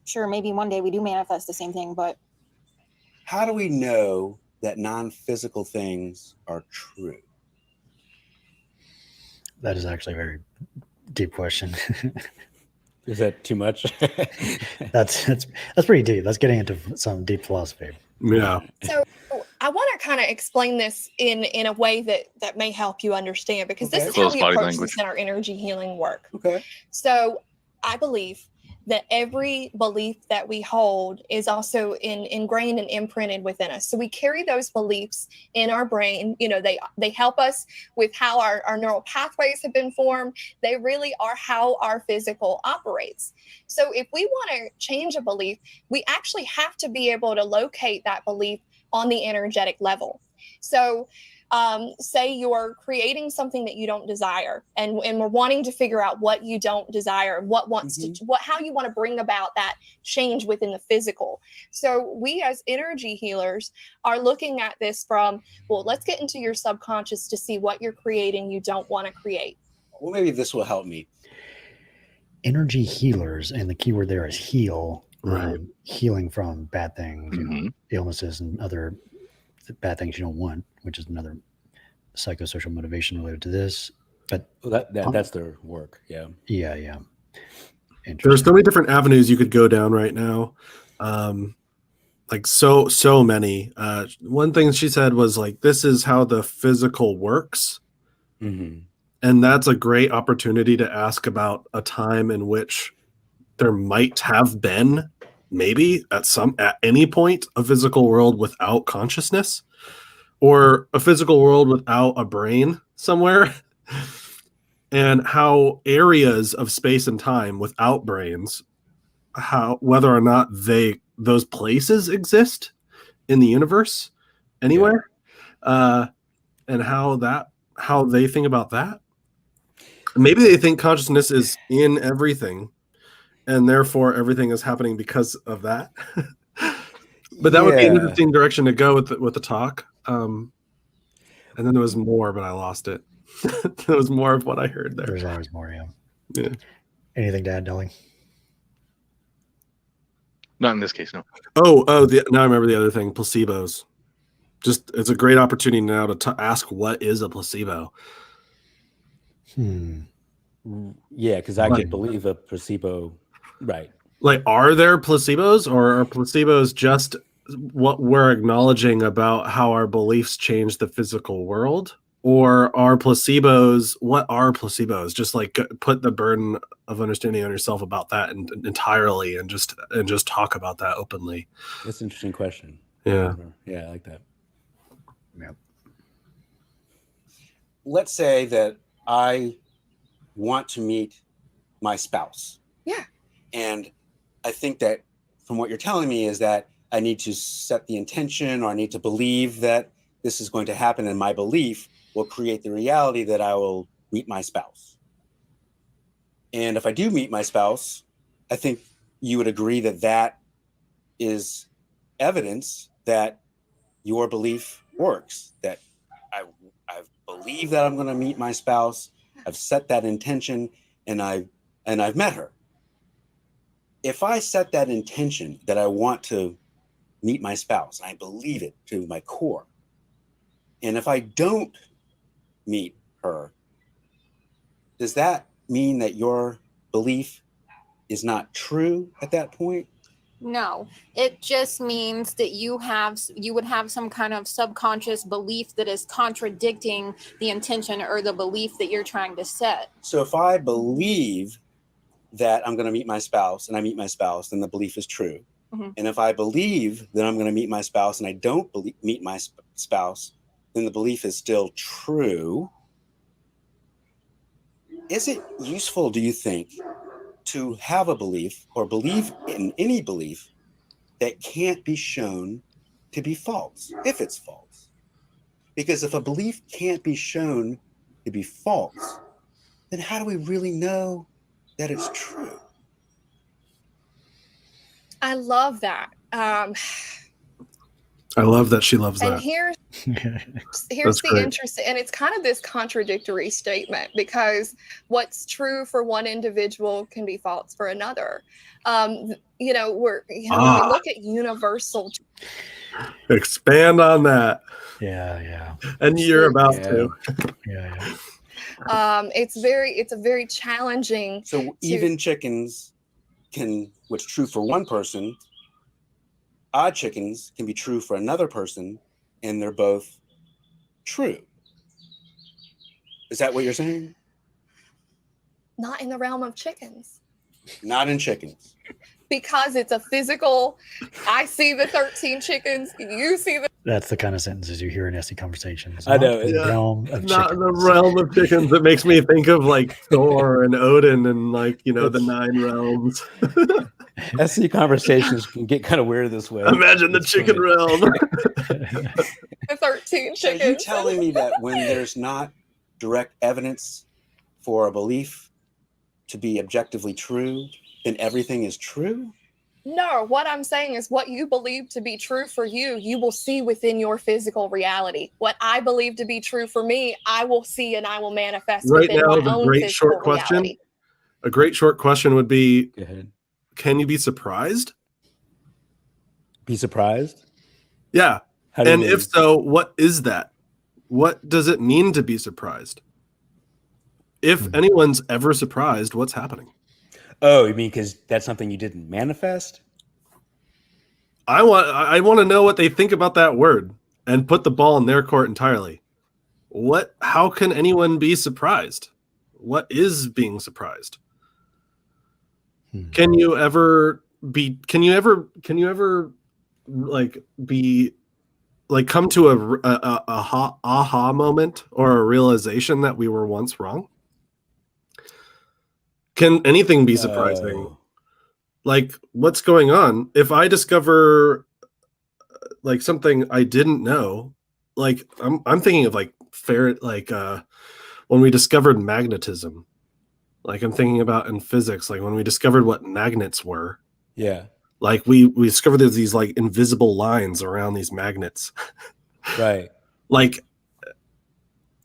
sure, maybe one day we do manifest the same thing, but. How do we know that non-physical things are true? That is actually a very deep question. Is that too much? That's pretty deep. That's getting into some deep philosophy. Yeah. So I want to kind of explain this in a way that may help you understand, because this is how we approach this in our energy healing work. Okay. So I believe that every belief that we hold is also ingrained and imprinted within us. So we carry those beliefs in our brain. They help us with how our neural pathways have been formed. They really are how our physical operates. So if we want to change a belief, we actually have to be able to locate that belief on the energetic level. So say you're creating something that you don't desire, and we're wanting to figure out what you don't desire, how you want to bring about that change within the physical. So we as energy healers are looking at this from, well, let's get into your subconscious to see what you're creating you don't want to create. Well, maybe this will help me. Energy healers, and the keyword there is heal, Right. Healing from bad things, illnesses and other bad things you don't want, which is another psychosocial motivation related to this. But that's their work. Yeah. Yeah. There's so many different avenues you could go down right now. Like so many. One thing she said was like, this is how the physical works. Mm-hmm. And that's a great opportunity to ask about a time in which there might have been, maybe at any point, a physical world without consciousness, or a physical world without a brain somewhere, and how areas of space and time without brains, whether or not those places exist in the universe anywhere, and how they think about that. Maybe they think consciousness is in everything, and therefore everything is happening because of that. But that would be an interesting direction to go with the talk. And then there was more, but I lost it. There was more of what I heard there. There's always more, Yeah. Anything to add, Dali? Not in this case, no. Now I remember the other thing, placebos. Just, it's a great opportunity now to ask, what is a placebo? Yeah, because I could believe a placebo, right? Like, are there placebos, or are placebos just what we're acknowledging about how our beliefs change the physical world? Or are placebos, what are placebos? Just like put the burden of understanding on yourself about that entirely, and just talk about that openly. That's an interesting question. Yeah. Yeah, I like that. Yeah. Let's say that I want to meet my spouse. Yeah. And I think that from what you're telling me is that I need to set the intention, or I need to believe that this is going to happen, and my belief will create the reality that I will meet my spouse. And if I do meet my spouse, I think you would agree that that is evidence that your belief works, that I've believed that I'm going to meet my spouse, I've set that intention, and I've met her. If I set that intention that I want to meet my spouse, and I believe it to my core, and if I don't meet her, does that mean that your belief is not true at that point? No, it just means that you would have some kind of subconscious belief that is contradicting the intention or the belief that you're trying to set. So if I believe that I'm going to meet my spouse and I meet my spouse, then the belief is true. Mm-hmm. And if I believe that I'm going to meet my spouse and I don't meet my spouse, then the belief is still true. Is it useful, do you think, to have a belief or believe in any belief that can't be shown to be false, if it's false? Because if a belief can't be shown to be false, then how do we really know that it's true? I love that. I love that she loves And that. here's That's the great. interesting, and it's kind of this contradictory statement, because what's true for one individual can be false for another. When we look at universal, Expand on that. Yeah. And you're about to. Yeah. it's a very challenging. So even chickens what's true for one person, odd chickens can be true for another person, and they're both true. Is that what you're saying? Not in the realm of chickens. Not in chickens. Because it's a physical, I see the 13 chickens, you see the. That's the kind of sentences you hear in SE conversations. I know, Not in the yeah. realm of Not in the chickens. realm of chickens. It makes me think of like Thor and Odin and the 9 realms. SE conversations can get kind of weird this way. Imagine the It's chicken funny. realm. The 13 So are you chickens. telling me that when there's not direct evidence for a belief to be objectively true, then everything is true? No, what I'm saying is what you believe to be true for you, you will see within your physical reality. What I believe to be true for me, I will see and I will manifest Right within now, my the own great physical short question. reality. A great short question would be, Go ahead. can you be surprised? Be surprised? Yeah. How do you And mean? if so, what is that? What does it mean to be surprised? If anyone's ever surprised, what's happening? Oh, you mean because that's something you didn't manifest? I want to know what they think about that word and put the ball in their court entirely. How can anyone be surprised? What is being surprised? Can you ever like be like come to a aha moment or a realization that we were once wrong? Can anything be surprising? Oh. Like, what's going on? If I discover like something I didn't know, like I'm thinking of like when we discovered magnetism. Like I'm thinking about in physics, like when we discovered what magnets were. Yeah. Like we discovered there's these like invisible lines around these magnets. Right. Like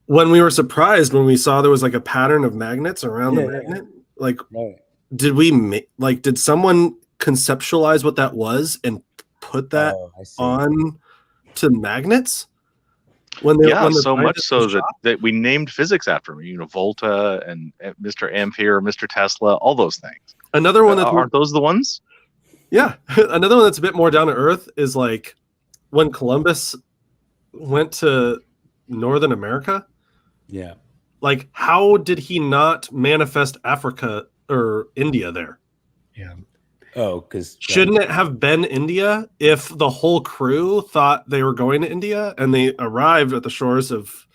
when we were surprised when we saw there was like a pattern of magnets around the magnet. Like, right. Did someone conceptualize what that was and put that on to magnets? When so much so that we named physics after him. Volta and Mr. Ampere, Mr. Tesla, all those things. Another one aren't those the ones? Yeah, another one that's a bit more down to earth is like when Columbus went to Northern America. Yeah. Like, how did he not manifest Africa or India there? Yeah. Oh, because shouldn't it have been India if the whole crew thought they were going to India and they arrived at the shores of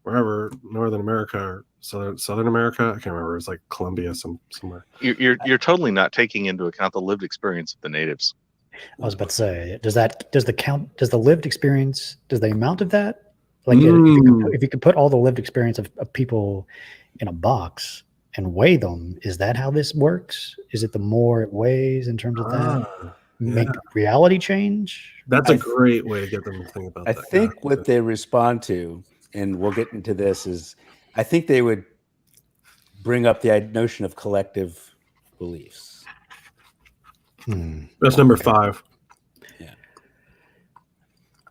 wherever, Northern America or Southern America? I can't remember. It was like Colombia somewhere. You're totally not taking into account the lived experience of the natives. I was about to say, does the lived experience, does the amount of that, like if you could put all the lived experience of people in a box and weigh them, is that how this works? Is it the more it weighs in terms of that make reality change? That's a great way to get them to think about that. I think what they respond to, and we'll get into this, is I think they would bring up the notion of collective beliefs. That's number 5. Yeah.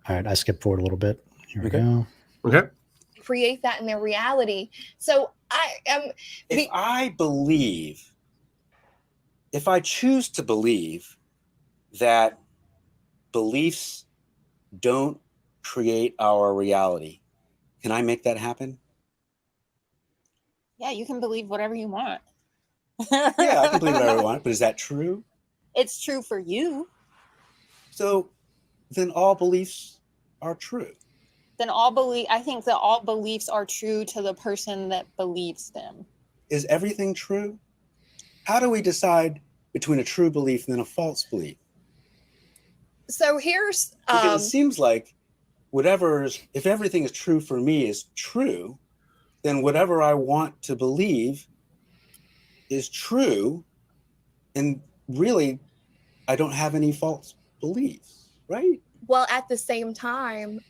All right, I skipped forward a little bit. Here we Okay. go. Okay. Create that in their reality. So if I choose to believe that beliefs don't create our reality, can I make that happen? Yeah, you can believe whatever you want. Yeah, I can believe whatever I want, but is that true? It's true for you. So then all beliefs are true. I think that all beliefs are true to the person that believes them. Is everything true? How do we decide between a true belief and then a false belief? So here's because it seems like if everything is true for me is true, then whatever I want to believe is true, and really I don't have any false beliefs, right? Well, at the same time,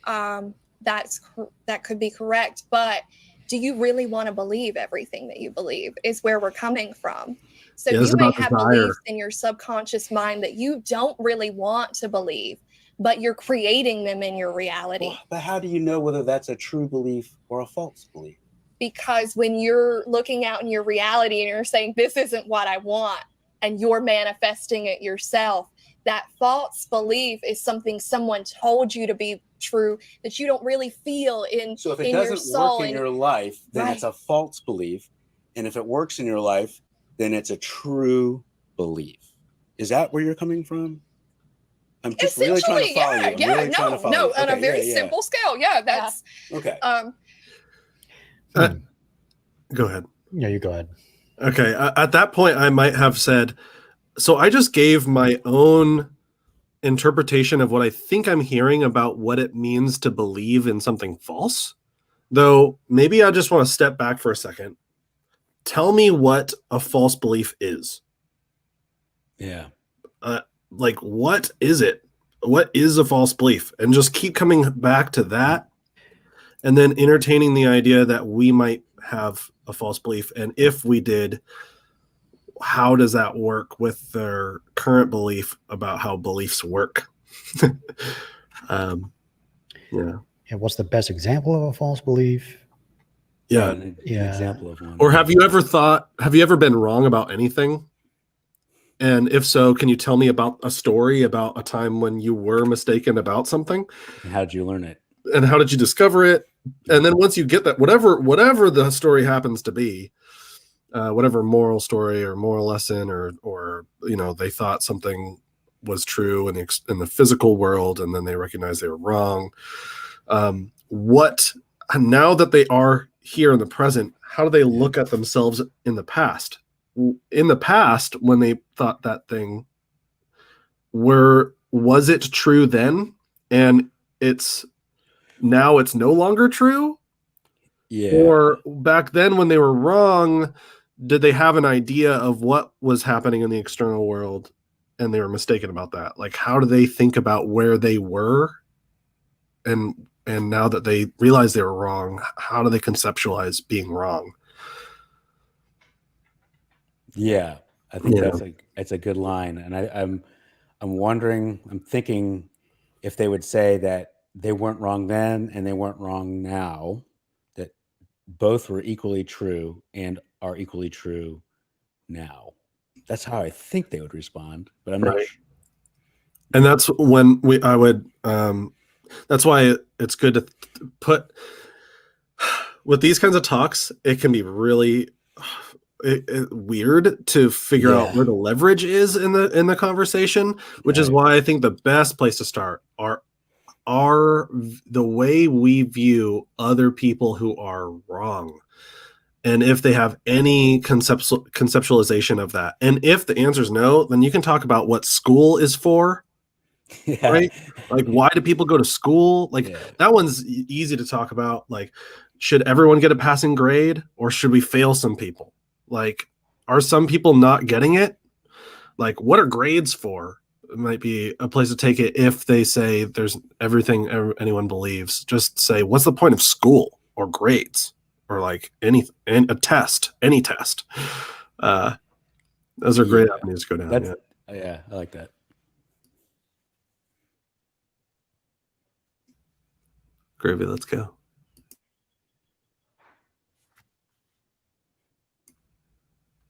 that could be correct, but do you really want to believe everything that you believe is where we're coming from. So you may have beliefs in your subconscious mind that you don't really want to believe, but you're creating them in your reality. Well, but how do you know whether that's a true belief or a false belief? Because when you're looking out in your reality and you're saying, this isn't what I want, and you're manifesting it yourself, that false belief is something someone told you to be true that you don't really feel in so if it in doesn't your soul work in your life, then it's a false belief, and if it works in your life, then it's a true belief. Is that where you're coming from? I'm just really trying to follow you. On a very simple scale. Yeah, that's okay. Go ahead. Yeah, you go ahead. Okay. At that point, I might have said, so I just gave my own interpretation of what I think I'm hearing about what it means to believe in something false. Though maybe I just want to step back for a second. Tell me what a false belief is. Yeah. Like, what is it? What is a false belief? And just keep coming back to that, and then entertaining the idea that we might have a false belief. And if we did, how does that work with their current belief about how beliefs work? Yeah. Yeah, what's the best example of a false belief? Yeah. An Yeah. example of one. Or have you ever been wrong about anything? And if so, can you tell me about a story about a time when you were mistaken about something? And how did you learn it? And how did you discover it? And then once you get that, whatever the story happens to be, whatever moral story or moral lesson, or they thought something was true in the physical world, and then they recognized they were wrong. Now that they are here in the present, how do they look at themselves in the past? In the past, when they thought that thing, was it true then, and it's no longer true? Yeah. Or back then when they were wrong, did they have an idea of what was happening in the external world and they were mistaken about that? Like, how do they think about where they were, and now that they realize they were wrong, how do they conceptualize being wrong? Yeah, I think that's a good line, and I'm thinking if they would say that they weren't wrong then and they weren't wrong now, that both were equally true and are equally true now. That's how I think they would respond, but I'm not Right. sure. And that's when that's why it's good to put with these kinds of talks. It can be really weird to figure out where the leverage is in the conversation, which is why I think the best place to start are the way we view other people who are wrong, and if they have any conceptualization of that. And if the answer is no, then you can talk about what school is for. Yeah. Right? Like, why do people go to school? Like, that one's easy to talk about. Like, should everyone get a passing grade, or should we fail some people? Like, are some people not getting it? Like, what are grades for? It might be a place to take it. If they say there's everything anyone believes, just say, what's the point of school or grades, or like any test? Those are great avenues to go down. Yeah, I like that. Gravy, let's go.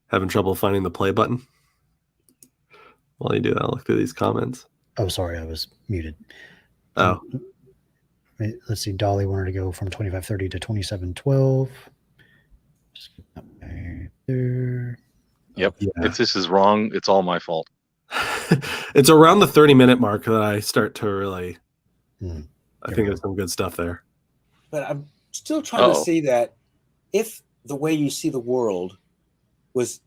Having trouble finding the play button? While you do that, I'll look through these comments. Oh, sorry, I was muted. Oh. Let's see. Dali wanted to go from 2530 to 2712. Right there. Yep. If this is wrong, it's all my fault. It's around the 30-minute mark that I start to really. I think there's some good stuff there. But I'm still trying to see that if the way you see the world was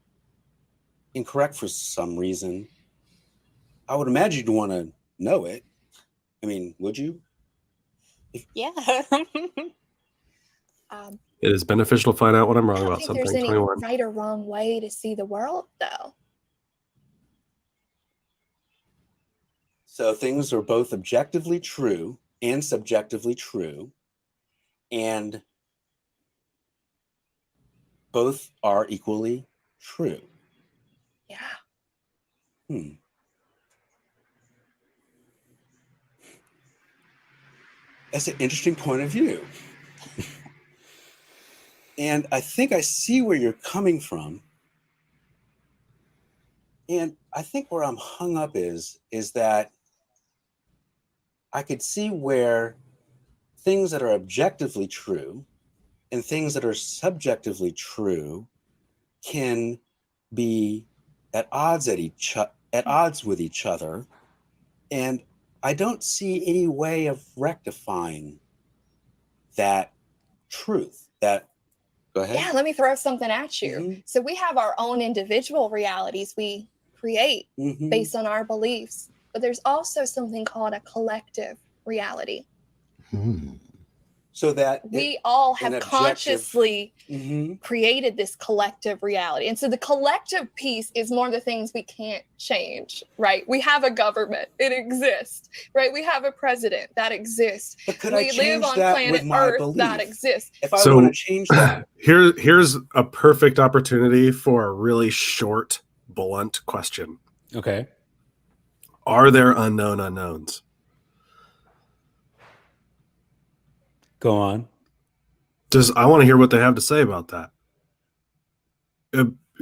incorrect for some reason, I would imagine you'd want to know it. I mean, would you? Yeah. It is beneficial to find out what I'm wrong about I don't something. think there's any 21. right or wrong way to see the world, though. So things are both objectively true and subjectively true, and both are equally true. Yeah. That's an interesting point of view. And I think I see where you're coming from. And I think where I'm hung up is that I could see where things that are objectively true and things that are subjectively true can be at odds with each other. And I don't see any way of rectifying that truth. Go ahead. Yeah, let me throw something at you. Mm-hmm. So we have our own individual realities we create Mhm. based on our beliefs. But there's also something called a collective reality. So that We all have an objective- consciously Mhm. created this collective reality. And so the collective piece is more of the things we can't change, right? We have a government, it exists, right? We have a president that exists. But could we I live change on that planet with my Earth belief? that exists. If I So- want to change that, Here's a perfect opportunity for a really short, blunt question. Okay. Are there unknown unknowns? Go on. I want to hear what they have to say about that.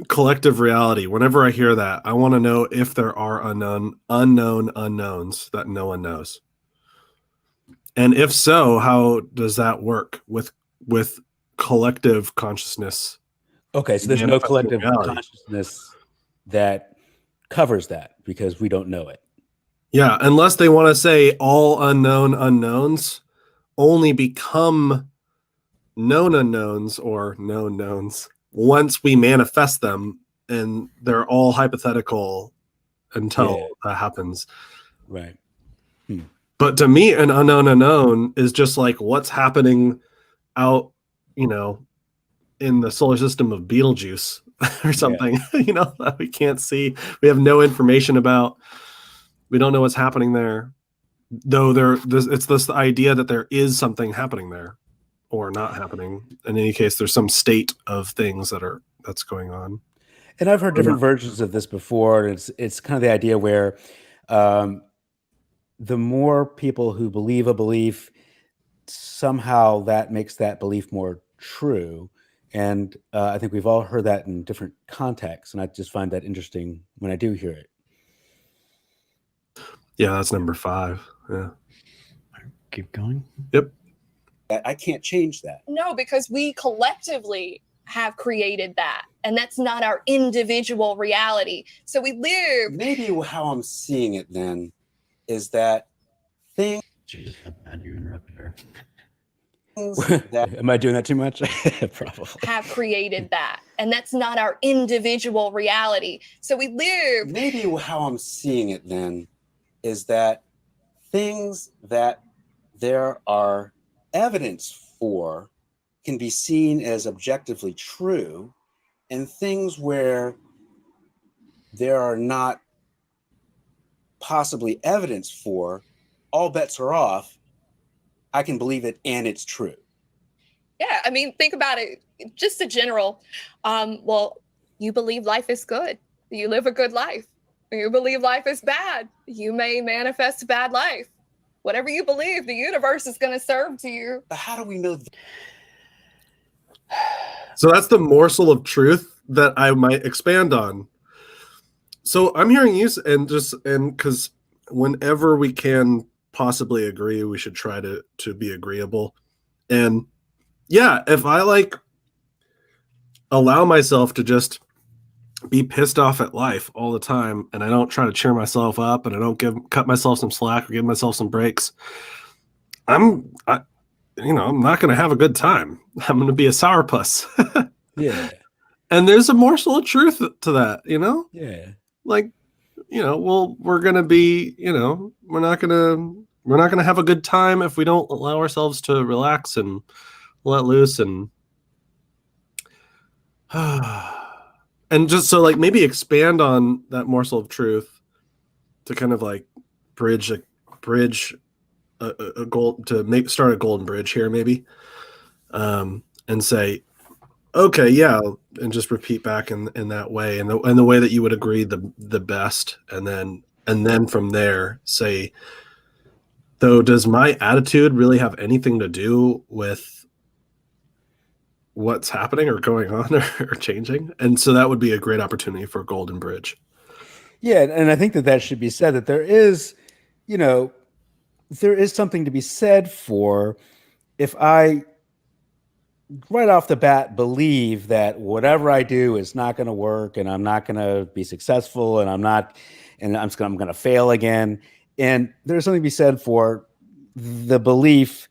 Collective reality. Whenever I hear that, I want to know if there are unknown unknowns that no one knows. And if so, how does that work with collective consciousness? Okay, so there's no Manifesting collective reality. consciousness that covers that because we don't know it. Yeah, unless they want to say all unknown unknowns only become known unknowns or known knowns once we manifest them, and they're all hypothetical until that happens. Right. But to me, an unknown unknown is just like what's happening out, in the solar system of Betelgeuse or something, that we can't see. We have no information about. We don't know what's happening there. Though it's this idea that there is something happening there or not happening. In any case, there's some state of things that's going on. And I've heard different versions of this before. And it's kind of the idea where the more people who believe a belief, somehow that makes that belief more true. And I think we've all heard that in different contexts. And I just find that interesting when I do hear it. Yeah, that's number 5. Yeah. Keep going. Yep. I can't change that. No, because we collectively have created that. And that's not our individual reality. So we live. Maybe how I'm seeing it then is that things. Jesus, I'm glad you interrupted her. that Am I doing that too much? Probably. Have created that. And that's not our individual reality. So we live. Maybe how I'm seeing it then is that things that there are evidence for can be seen as objectively true, and things where there are not possibly evidence for, all bets are off. I can believe it and it's true. Yeah, I mean, think about it. Just a general, well, you believe life is good. You live a good life. You believe life is bad. You may manifest a bad life. Whatever you believe, the universe is going to serve to you. But how do we know? So that's the morsel of truth that I might expand on. So I'm hearing you, and because whenever we can possibly agree, we should try to be agreeable. And yeah, if I allow myself to just be pissed off at life all the time, and I don't try to cheer myself up, and I don't cut myself some slack or give myself some breaks, I'm not going to have a good time. I'm going to be a sourpuss. Yeah. And there's a morsel of truth to that, Yeah. We're going to be, we're not going to have a good time if we don't allow ourselves to relax and let loose and and just so maybe expand on that morsel of truth to kind of bridge a goal, to start a golden bridge here maybe, and say, okay, yeah, and just repeat back in that way, and the way that you would agree the best, and then from there say, though, does my attitude really have anything to do with what's happening or going on or changing? And so that would be a great opportunity for a golden bridge. Yeah, and I think that should be said, that there is something to be said for if I right off the bat believe that whatever I do is not going to work, and I'm not going to be successful, and I'm going to fail again. And there's something to be said for the belief,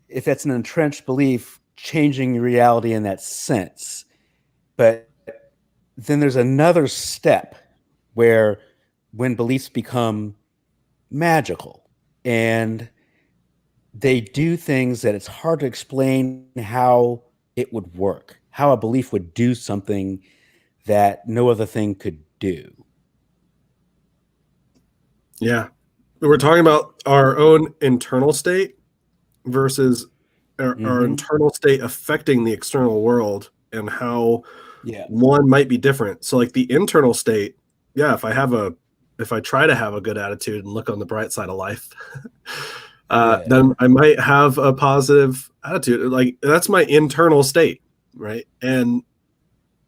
if that's an entrenched belief, changing your reality in that sense. But then there's another step where when beliefs become magical and they do things that it's hard to explain how it would work, how a belief would do something that no other thing could do. Yeah. We're talking about our own internal state versus our internal state affecting the external world, and how one might be different. So like the internal state, if I try to have a good attitude and look on the bright side of life, then I might have a positive attitude. Like that's my internal state, right? And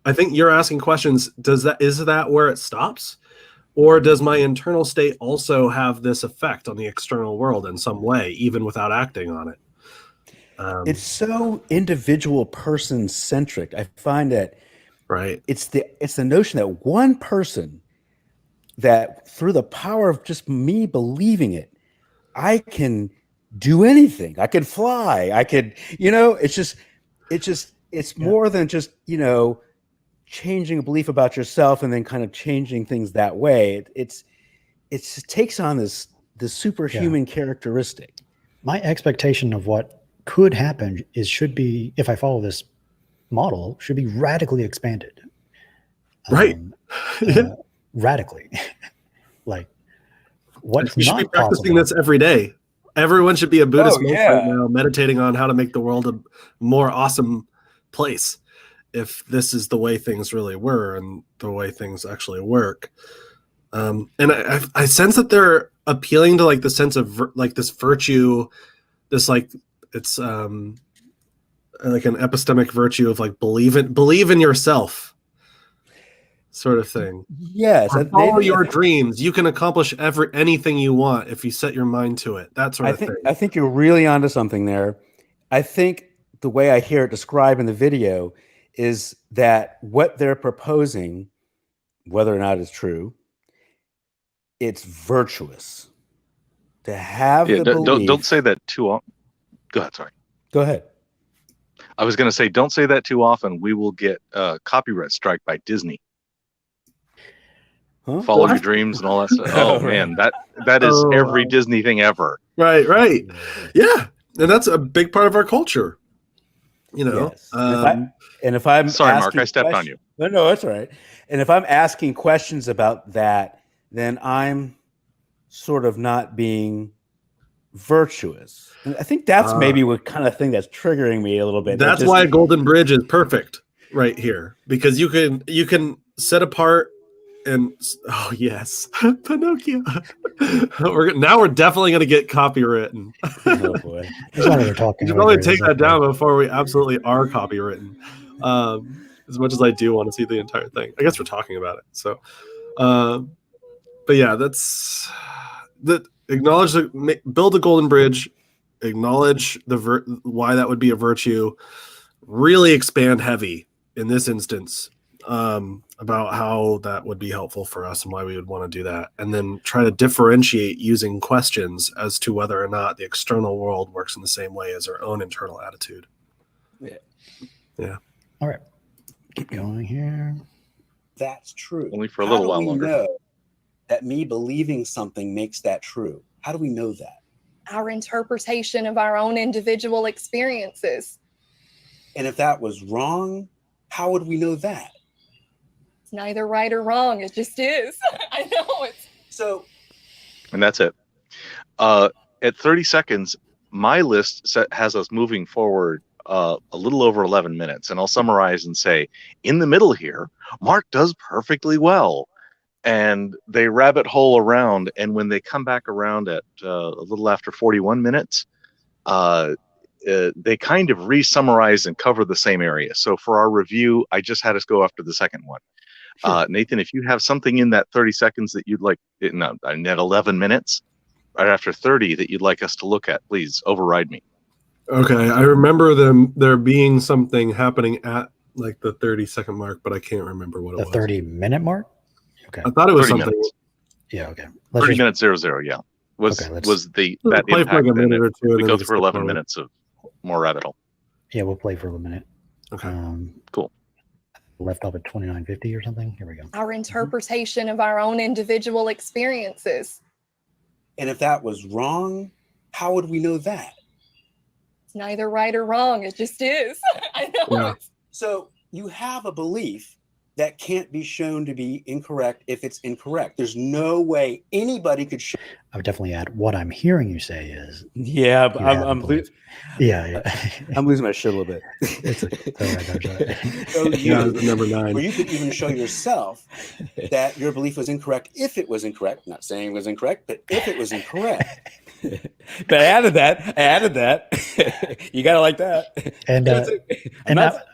I think you're asking questions, is that where it stops? Or does my internal state also have this effect on the external world in some way, even without acting on it? It's so individual person centric. I find that it's the notion that one person, that through the power of just me believing it, I can do anything. I can fly. I could, it's more than just, changing a belief about yourself and then kind of changing things that way. It takes on this superhuman characteristic. My expectation of what could happen should be, if I follow this model, should be radically expanded. Right. Radically. Like what's we should not be practicing possible. this every day. Everyone should be a Buddhist monk right now, meditating on how to make the world a more awesome place, if this is the way things really were and the way things actually work. And I sense that they're appealing to like the sense of like this virtue, this like it's like an epistemic virtue of like believe in yourself sort of thing. Yes, follow your dreams. You can accomplish anything you want if you set your mind to it. That sort of thing. I think you're really onto something there. I think the way I hear it described in the video is that what they're proposing, whether or not it's true, it's virtuous to have the belief. Don't say that too often. Go ahead. Sorry. Go ahead. I was going to say, don't say that too often. We will get copyright strike by Disney. Huh? Follow your dreams and all that stuff. Oh man, that is every Disney thing ever. Right. Yeah, and that's a big part of our culture. Yes. And if I'm sorry, Mark, I stepped on you. No, that's all right. And if I'm asking questions about that, then I'm sort of not being virtuous. And I think that's maybe what kind of thing that's triggering me a little bit. That's why a golden bridge is perfect right here, because you can set apart and Pinocchio. We're definitely going to get copywritten. Oh boy. That's why we're talking. You should probably take that down before we absolutely are copywritten. As much as I do want to see the entire thing, I guess we're talking about it. So, but yeah, that's that. Acknowledge build a golden bridge. Acknowledge why that would be a virtue. Really expand heavy in this instance about how that would be helpful for us and why we would want to do that, and then try to differentiate using questions as to whether or not the external world works in the same way as our own internal attitude. Yeah. All right. Keep going here. That's true. Only for a little while longer. Know that me believing something makes that true? How do we know that? Our interpretation of our own individual experiences. And if that was wrong, how would we know that? It's neither right or wrong. It just is. I know it's so. And that's it. At 30 seconds, my list has us moving forward a little over 11 minutes. And I'll summarize and say, in the middle here, Mark does perfectly well. And they rabbit hole around. And when they come back around at a little after 41 minutes, they kind of re-summarize and cover the same area. So for our review, I just had us go after the second one. Sure. Nathan, if you have something in that 30 seconds that you'd like, in that 11 minutes, right after 30 that you'd like us to look at, please override me. Okay, I remember there being something happening at like the 30-second mark, but I can't remember what it was. The 30-minute mark? Okay. I thought it was 30 something. minutes. Yeah, okay. 30 minutes 00, yeah. Was that play for impact? like a minute or two, we go through 11 minutes of more rabbit hole. Yeah, we'll play for a minute. Okay. Cool. left off at 2950 or something. Here we go. Our interpretation of our own individual experiences. And if that was wrong, how would we know that? It's neither right or wrong. It just is. I know. Yeah. So you have a belief that can't be shown to be incorrect if it's incorrect. There's no way anybody could show. I would definitely add what I'm hearing you say is Yeah, you have a I'm belief. Yeah. I'm losing my shit a little bit. It's all right, I'm sorry. So Yeah, the number 9. or you could even show yourself that your belief was incorrect if it was incorrect. Not saying it was incorrect, but if it was incorrect. But I added that. You gotta like that. And I'm not-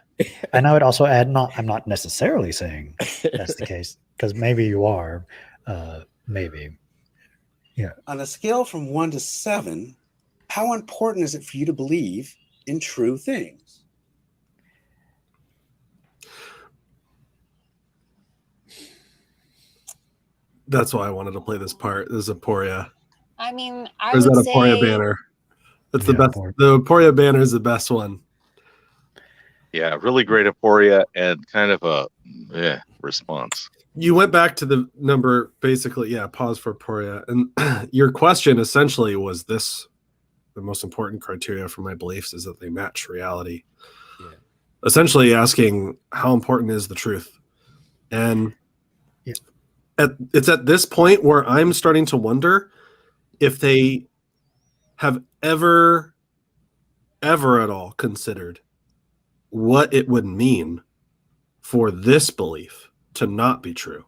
and I would also add, I'm not necessarily saying that's the case, because maybe you are, maybe. Yeah. On a scale from 1 to 7, how important is it for you to believe in true things? That's why I wanted to play this part. This is Aporia. I mean, Or I is would that Aporia say banner? That's Yeah, the best. Aporia. The Aporia banner is the best one. Yeah, really great Aporia and kind of a response. You went back to the number, basically, pause for Aporia. And your question essentially was this: the most important criteria for my beliefs is that they match reality. Yeah. Essentially asking, how important is the truth? And Yeah. it's at this point where I'm starting to wonder if they have ever at all considered what it would mean for this belief to not be true.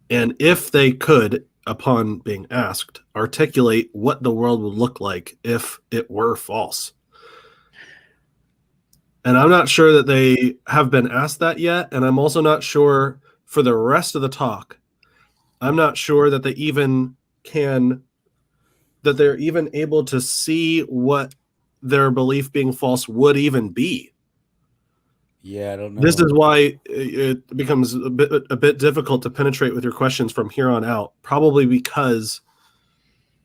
And if they could, upon being asked, articulate what the world would look like if it were false. And I'm not sure that they have been asked that yet. And I'm also not sure for the rest of the talk, I'm not sure that they're even able to see what their belief being false would even be. Yeah, I don't know. This is why it becomes a bit difficult to penetrate with your questions from here on out, probably because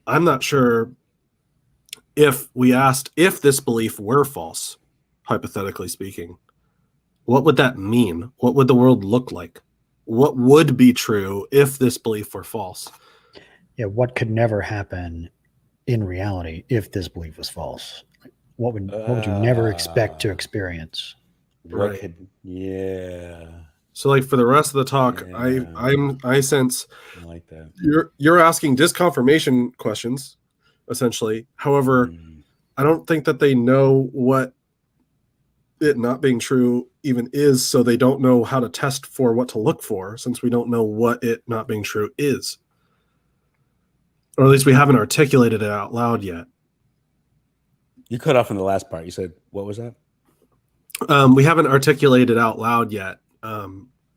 I'm not sure if we asked if this belief were false, hypothetically speaking, what would that mean? What would the world look like? What would be true if this belief were false? Yeah, what could never happen in reality if this belief was false? What would you never expect to experience? Right. Yeah, So, like, for the rest of the talk, Yeah. I sense I like that. you're asking disconfirmation questions, essentially. However, I don't think that they know what it not being true even is, so they don't know how to test for what to look for, since we don't know what it not being true is. Or at least we haven't articulated it out loud yet. You cut off in the last part. You said, what was that? We haven't articulated out loud yet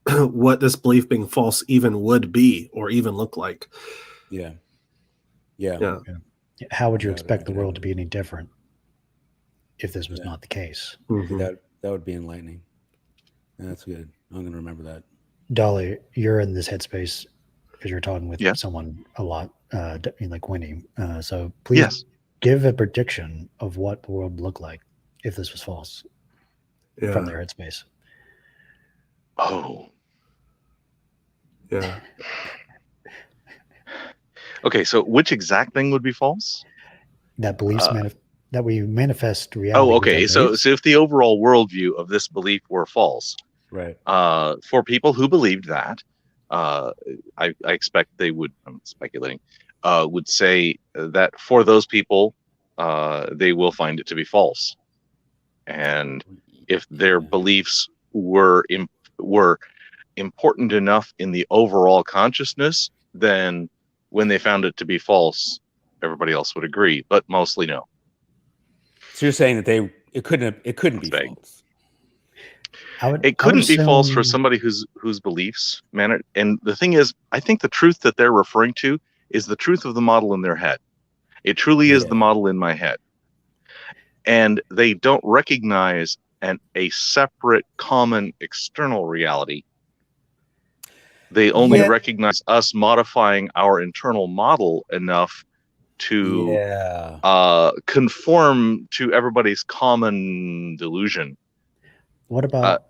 what this belief being false even would be or even look like. Yeah. How would you Yeah, expect the right. world to be any different if this was Yeah. not the case? Mhm. That would be enlightening. That's good. I'm going to remember that. Dali, you're in this headspace because you're talking with Yes. someone a lot, like Winnie. So please Yes. give a prediction of what the world would look like if this was false from their headspace. Oh, Yeah. okay. So which exact thing would be false? That beliefs that we manifest reality. Oh, with our okay. So beliefs. if the overall worldview of this belief were false, Right. for people who believed that, I expect they would, I'm speculating, would say that for those people, they will find it to be false. And if their beliefs were important enough in the overall consciousness, then when they found it to be false, everybody else would agree, but mostly no. So you're saying that it couldn't be Vague. false. It couldn't be false for assume- somebody whose beliefs, man. And the thing is, I think the truth that they're referring to is the truth of the model in their head. It truly is Yeah. the model in my head. And they don't recognize a separate common external reality. They only Yeah. recognize us modifying our internal model enough to Yeah. conform to everybody's common delusion. What about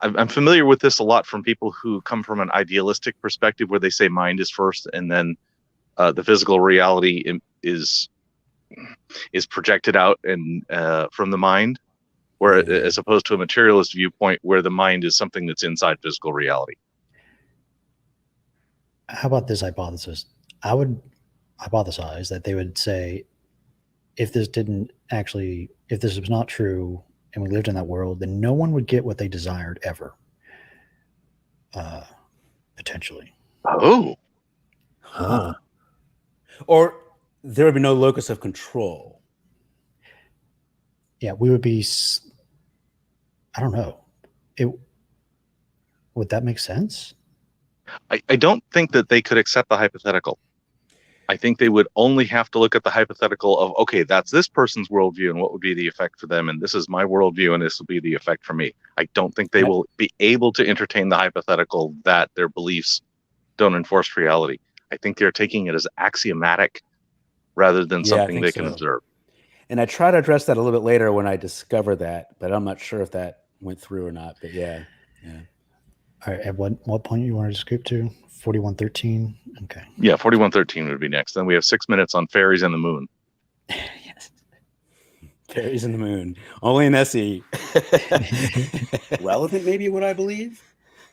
I'm familiar with this a lot from people who come from an idealistic perspective, where they say mind is first, and then the physical reality is projected out and from the mind, where as opposed to a materialist viewpoint where the mind is something that's inside physical reality. How about this hypothesis? I would hypothesize that they would say, if this was not true and we lived in that world, then no one would get what they desired ever. Potentially. Oh. Huh. Or there would be no locus of control. Yeah, we would be, I don't know. Would that make sense? I don't think that they could accept the hypothetical. I think they would only have to look at the hypothetical of, okay, that's this person's worldview and what would be the effect for them, and this is my worldview and this will be the effect for me. I don't think they will be able to entertain the hypothetical that their beliefs don't enforce reality. I think they're taking it as axiomatic rather than something they can observe. And I try to address that a little bit later when I discover that, but I'm not sure if that went through or not. But yeah. All right. At what point you wanted to scoop to? 4113. Okay. Yeah, 4113 would be next. Then we have 6 minutes on fairies and the moon. Yes. Fairies and the moon. Only in SE. Relevant, maybe, what I believe.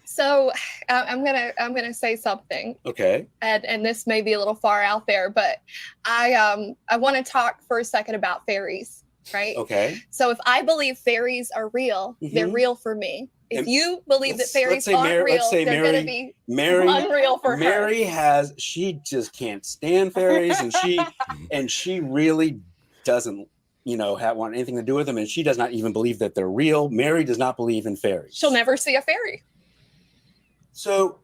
So I'm gonna say something. Okay. And this may be a little far out there, but I want to talk for a second about fairies, right? Okay. So if I believe fairies are real, they're real for me. If And you believe that fairies aren't real, they're going to be unreal for her. She just can't stand fairies, and she really doesn't, want anything to do with them, and she does not even believe that they're real. Mary does not believe in fairies. She'll never see a fairy. So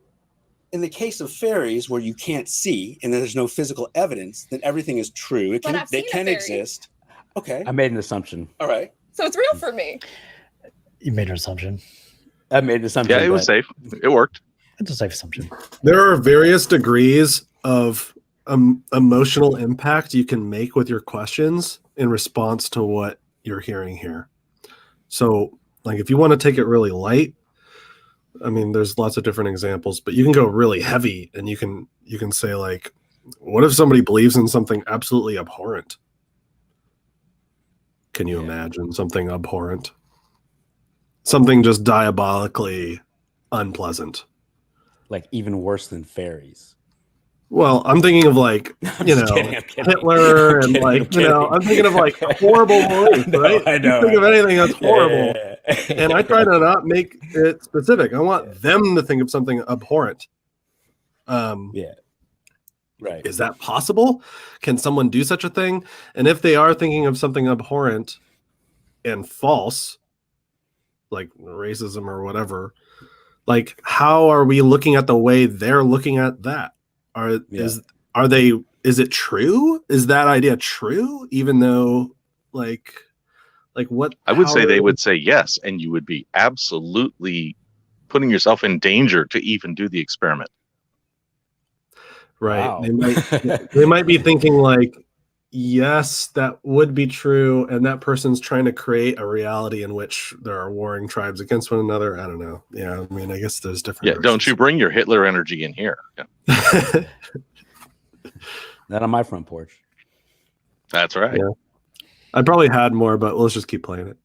in the case of fairies where you can't see and there's no physical evidence, then everything is true. They can exist. Okay. I made an assumption. All right. So it's real for me. You made an assumption. I made an assumption. Yeah, it was safe. It worked. It's a safe assumption. There are various degrees of emotional impact you can make with your questions in response to what you're hearing here. So, like, if you want to take it really light, I mean, there's lots of different examples, but you can go really heavy, and you can say, like, what if somebody believes in something absolutely abhorrent? Can you imagine something abhorrent? Something just diabolically unpleasant. Like even worse than fairies. Well, I'm thinking of like, I'm kidding. Hitler and like, I'm thinking of like horrible beliefs, right? I know. Think of anything that's horrible. Yeah. And I try to not make it specific. I want them to think of something abhorrent. Yeah. Right. Is that possible? Can someone do such a thing? And if they are thinking of something abhorrent and false, like racism or whatever, like how are we looking at the way they're looking at that? Is it true? Is that idea true? Even though like what? I would say they would say yes, and you would be absolutely putting yourself in danger to even do the experiment. Right. Wow. They might be thinking like, yes, that would be true, and that person's trying to create a reality in which there are warring tribes against one another. I don't know. Yeah, I mean, I guess there's different. Yeah, don't you bring your Hitler energy in here. Yeah. Not on my front porch. That's right. Yeah. I probably had more, but let's just keep playing it.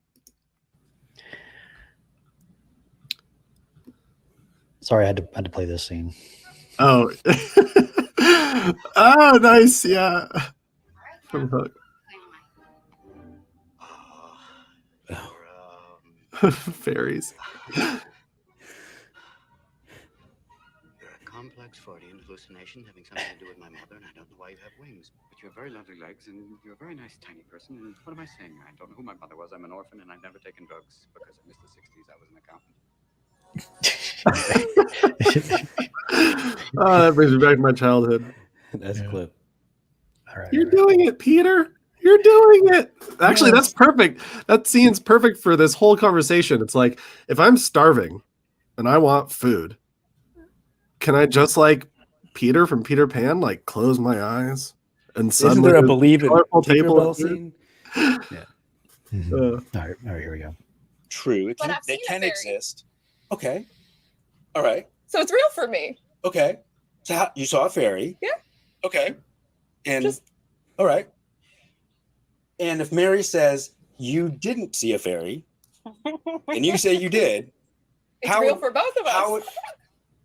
Sorry, I had to play this scene. Oh. Oh, nice. Yeah. From Hook. Fairies. You're a complex Freudian hallucination having something to do with my mother, and I don't know why you have wings. But you have very lovely legs, and you're a very nice tiny person. And what am I saying? I don't know who my mother was. I'm an orphan, and I've never taken drugs because I missed the 60s. I was an accountant. Oh, that brings me back to my childhood. That's a clip. All right. You're doing it, Peter. You're doing it. Actually, that's perfect. That scene's perfect for this whole conversation. It's like, if I'm starving and I want food, can I just like Peter from Peter Pan, like close my eyes and Isn't there a believe in table scene? Mm-hmm. All right, here we go. True. But I've They seen a can fairy. exist. Okay. All right. So it's real for me. Okay. So you saw a fairy. Yeah. Okay. And all right. And if Mary says you didn't see a fairy, and you say you did, it's real for both of us.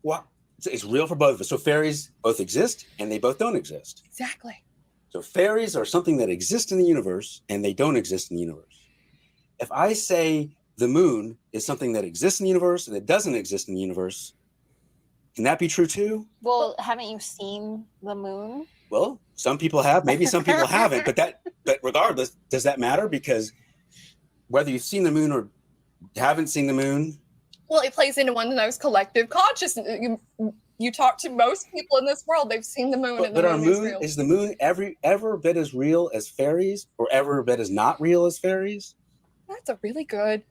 Well, it's real for both of us. So fairies both exist and they both don't exist. Exactly. So fairies are something that exists in the universe and they don't exist in the universe. If I say the moon is something that exists in the universe and it doesn't exist in the universe, can that be true too? Well, haven't you seen the moon? Well, some people have, maybe some people haven't, but regardless, does that matter? Because whether you've seen the moon or haven't seen the moon. Well, it plays into one of those collective consciousness. You talk to most people in this world, they've seen the moon. But our moon, is the moon ever bit as real as fairies or ever a bit as not real as fairies? That's a really good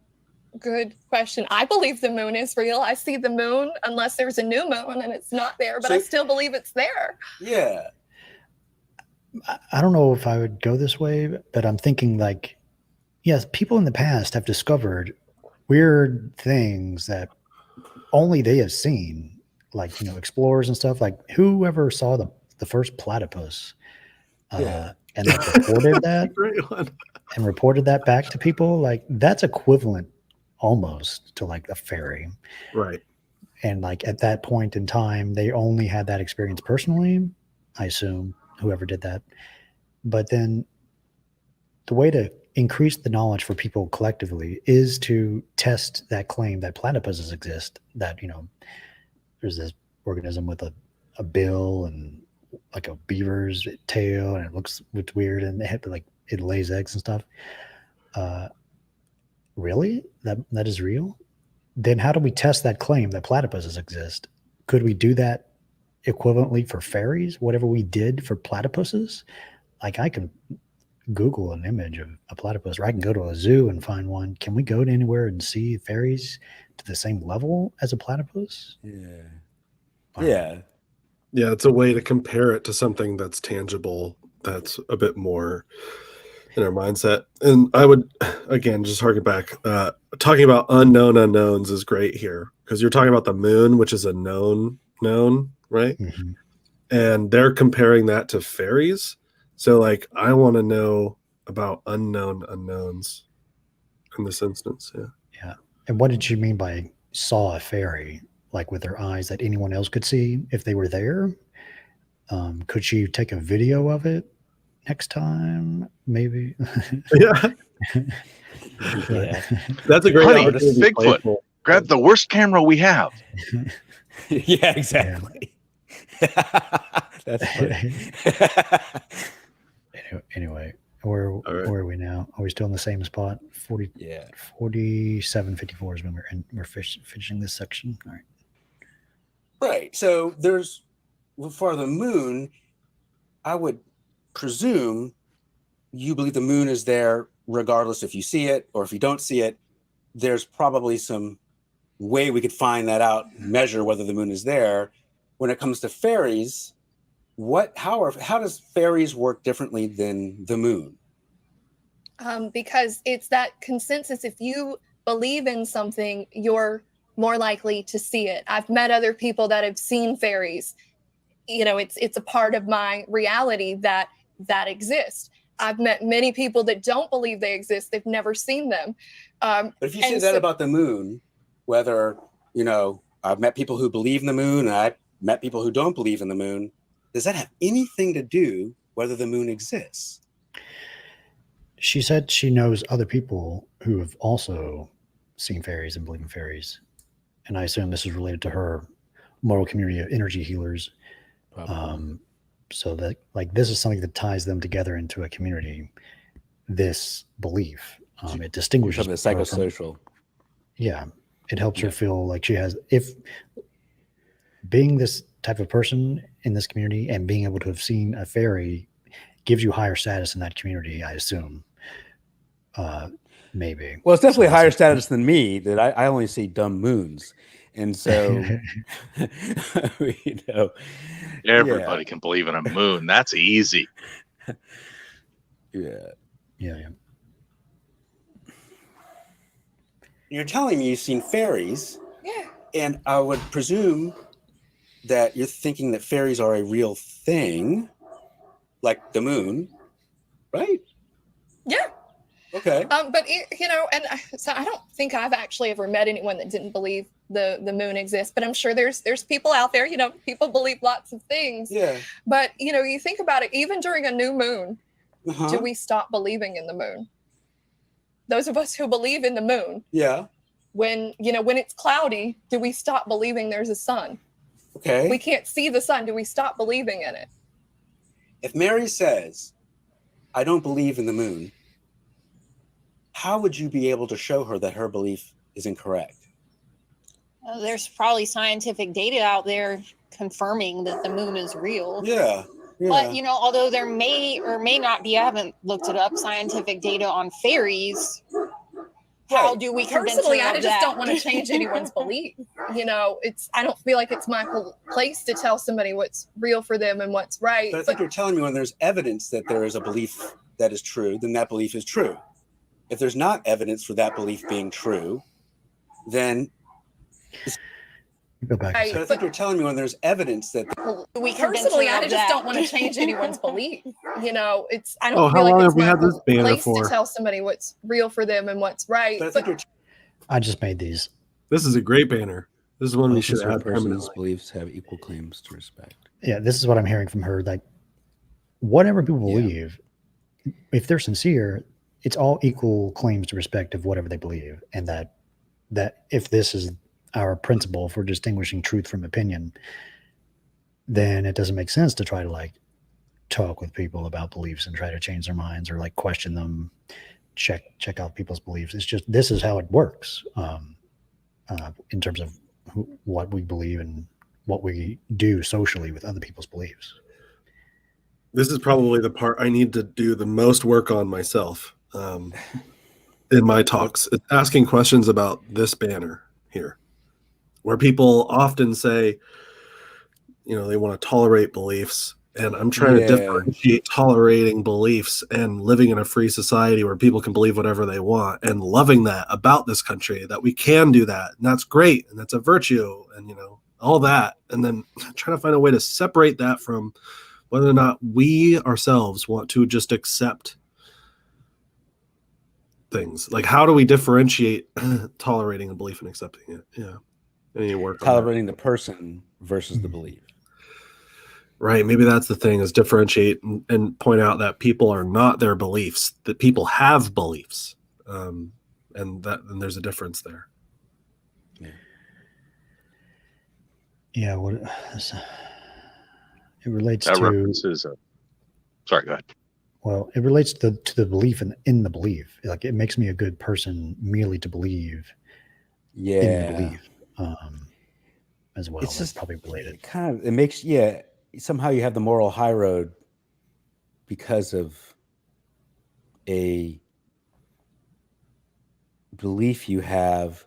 question. I believe the moon is real. I see the moon unless there's a new moon and it's not there, but I still believe it's there. Yeah. I don't know if I would go this way, but I'm thinking like, yes, people in the past have discovered weird things that only they have seen, like, explorers and stuff. Like, whoever saw the first platypus and like reported that and reported that back to people, like that's equivalent almost to like a fairy. Right. And like at that point in time, they only had that experience personally, I assume, whoever did that. But then the way to increase the knowledge for people collectively is to test that claim that platypuses exist, that, there's this organism with a bill and like a beaver's tail and it's weird and it lays eggs and stuff. Really? That is real? Then how do we test that claim that platypuses exist? Could we do that equivalently for fairies? Whatever we did for platypuses? Like I can Google an image of a platypus, or I can go to a zoo and find one. Can we go to anywhere and see fairies to the same level as a platypus? Yeah. Wow. Yeah, it's a way to compare it to something that's tangible, that's a bit more in our mindset. And I would, again, just harken back, talking about unknown unknowns is great here, because you're talking about the moon, which is a known, right? Mm-hmm. And they're comparing that to fairies. So, like, I want to know about unknown unknowns in this instance. Yeah. And what did you mean by saw a fairy? Like with their eyes that anyone else could see if they were there? Could she take a video of it next time? Maybe. Yeah. That's a great opportunity. Bigfoot. Grab the worst camera we have. Yeah, exactly. Yeah. That's funny. Anyway, where are we now? Are we still in the same spot? 47:54 is when we're finishing this section. All right. Right. So for the moon, I would presume you believe the moon is there regardless if you see it or if you don't see it. There's probably some way we could find that out, measure whether the moon is there. When it comes to fairies, how does fairies work differently than the moon? Because it's that consensus. If you believe in something, you're more likely to see it. I've met other people that have seen fairies. It's a part of my reality that exists. I've met many people that don't believe they exist. They've never seen them. But if you say that about the moon, whether, I've met people who believe in the moon and I've met people who don't believe in the moon, does that have anything to do whether the moon exists? She said she knows other people who have also seen fairies and believe in fairies. And I assume this is related to her moral community of energy healers. So that this is something that ties them together into a community, this belief. It distinguishes the psychosocial. It helps her feel like she has, if being this type of person in this community and being able to have seen a fairy gives you higher status in that community, I assume. Maybe. Well, it's definitely higher status than me, that I only see dumb moons. And so, everybody can believe in a moon. That's easy. Yeah. You're telling me you've seen fairies, Yeah. And I would presume that you're thinking that fairies are a real thing, like the moon, right? Yeah. Okay. But so I don't think I've actually ever met anyone that didn't believe the moon exists. But I'm sure there's people out there. People believe lots of things. Yeah. But you think about it. Even during a new moon, Uh-huh. do we stop believing in the moon? Those of us who believe in the moon. Yeah. When it's cloudy, do we stop believing there's a sun? Okay. We can't see the sun. Do we stop believing in it? If Mary says, "I don't believe in the moon," how would you be able to show her that her belief is incorrect? There's probably scientific data out there confirming that the moon is real. Yeah. But although there may or may not be, I haven't looked it up, scientific data on fairies. How do we convince Personally, her of I just that? don't want to change anyone's belief. I don't feel like it's my place to tell somebody what's real for them and what's right. But I think you're telling me when there's evidence that there is a belief that is true, then that belief is true. If there's not evidence for that belief being true, then Go back. So I think you're telling me when there's evidence that we convince Personally, her I of just that. don't want to change anyone's belief. I don't how feel long like have it's we my had this banner place for? to tell somebody what's real for them and what's right. But I think you're I just made these. This is a great banner. This is one we Both should sincere have persons' permanently. beliefs have equal claims to respect. Yeah, this is what I'm hearing from her. Like, whatever people Yeah. believe, if they're sincere, it's all equal claims to respect of whatever they believe, and that if this is our principle for distinguishing truth from opinion, then it doesn't make sense to try to talk with people about beliefs and try to change their minds or question them, check out people's beliefs. It's just, this is how it works in terms of what we believe and what we do socially with other people's beliefs. This is probably the part I need to do the most work on myself in my talks. It's asking questions about this banner here, where people often say, they want to tolerate beliefs. And I'm trying to differentiate tolerating beliefs and living in a free society where people can believe whatever they want and loving that about this country, that we can do that. And that's great. And that's a virtue and, all that. And then trying to find a way to separate that from whether or not we ourselves want to just accept things. Like, how do we differentiate tolerating a belief and accepting it? Yeah. I need to work on Tolerating the person versus the belief. Right. Maybe that's the thing, is differentiate and point out that people are not their beliefs, that people have beliefs. And there's a difference there. Yeah. What it relates That to references. Sorry, go ahead. Well, it relates to the belief in the belief. Like, it makes me a good person merely to believe in the belief as well. It's That's just probably related. It makes, somehow you have the moral high road because of a belief you have.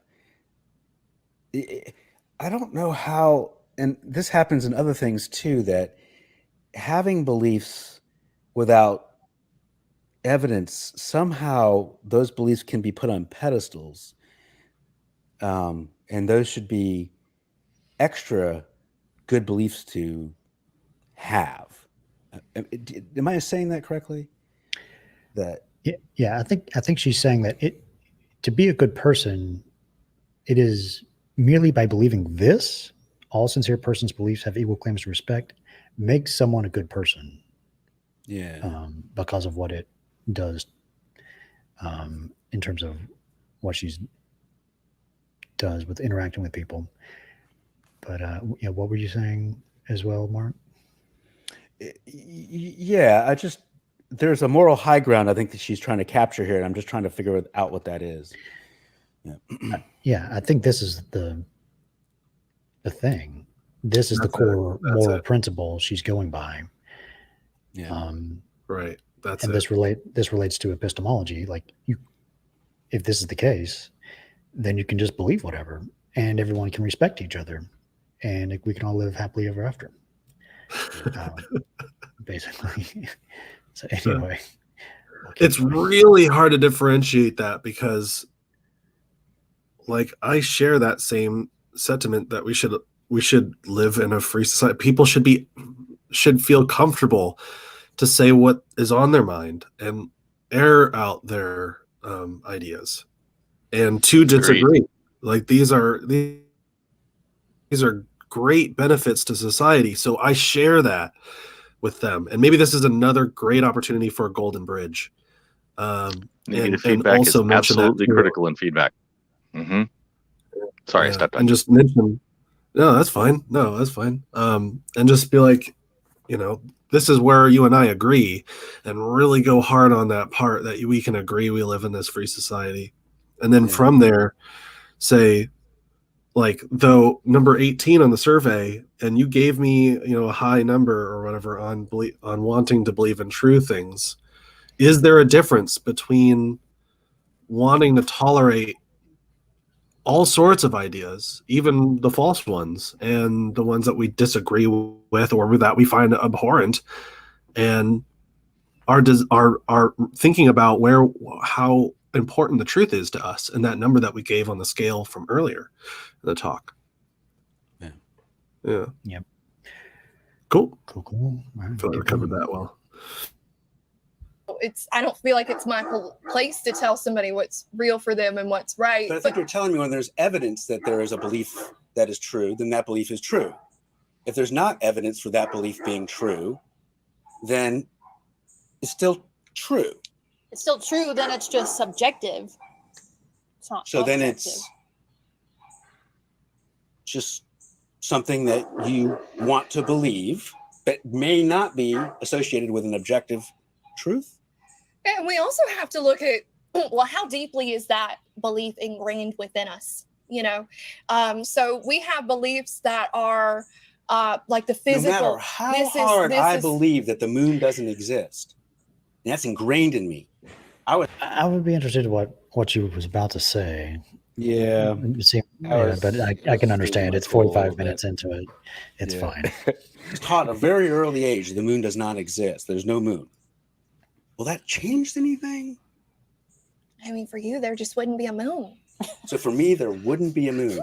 I don't know how, and this happens in other things too, that having beliefs without evidence, somehow those beliefs can be put on pedestals, and those should be extra good beliefs to have. Am I saying that correctly? Yeah, I think she's saying that to be a good person, it is merely by believing this, all sincere persons' beliefs have equal claims to respect, makes someone a good person. Yeah. Because of what it does in terms of what she does with interacting with people. But what were you saying as well, Mark? Yeah, there's a moral high ground I think that she's trying to capture here, and I'm just trying to figure out what that is. Yeah, I think this is the thing. This is the core moral principle she's going by. Yeah. Right. And this relates to epistemology. Like, if this is the case, then you can just believe whatever, and everyone can respect each other, and we can all live happily ever after. Basically. So anyway, it's really hard to differentiate that because, like, I share that same sentiment that we should live in a free society. People should feel comfortable to say what is on their mind and air out their ideas, and to disagree. Like these are great benefits to society. So I share that with them, and maybe this is another great opportunity for a golden bridge. Negative feedback is absolutely critical in feedback. Mm-hmm. Sorry, I stepped on. And just mention, no, that's fine. No, that's fine. And just be like, this is where you and I agree, and really go hard on that part that we can agree we live in this free society. And then from there, say, like, though number 18 on the survey, and you gave me, a high number or whatever on wanting to believe in true things. Is there a difference between wanting to tolerate all sorts of ideas, even the false ones, and the ones that we disagree with or that we find abhorrent, and are thinking about how important the truth is to us, and that number that we gave on the scale from earlier in the talk? Yeah. Yep. Cool. All right, I feel like I covered that well. I don't feel like it's my place to tell somebody what's real for them and what's right. But I think you're telling me when there's evidence that there is a belief that is true, then that belief is true. If there's not evidence for that belief being true, then it's still true. It's still true, then it's just subjective. It's not So then objective. it's just something that you want to believe, but may not be associated with an objective truth. And we also have to look at, well, how deeply is that belief ingrained within us? So we have beliefs that are like the physical. No matter how hard I believe that the moon doesn't exist, and that's ingrained in me. I would be interested in what you was about to say. Yeah. But I can understand. It's 45 minutes into it. It's fine. It's taught at a very early age the moon does not exist. There's no moon. Will that change anything? I mean, for you, there just wouldn't be a moon. So for me, there wouldn't be a moon.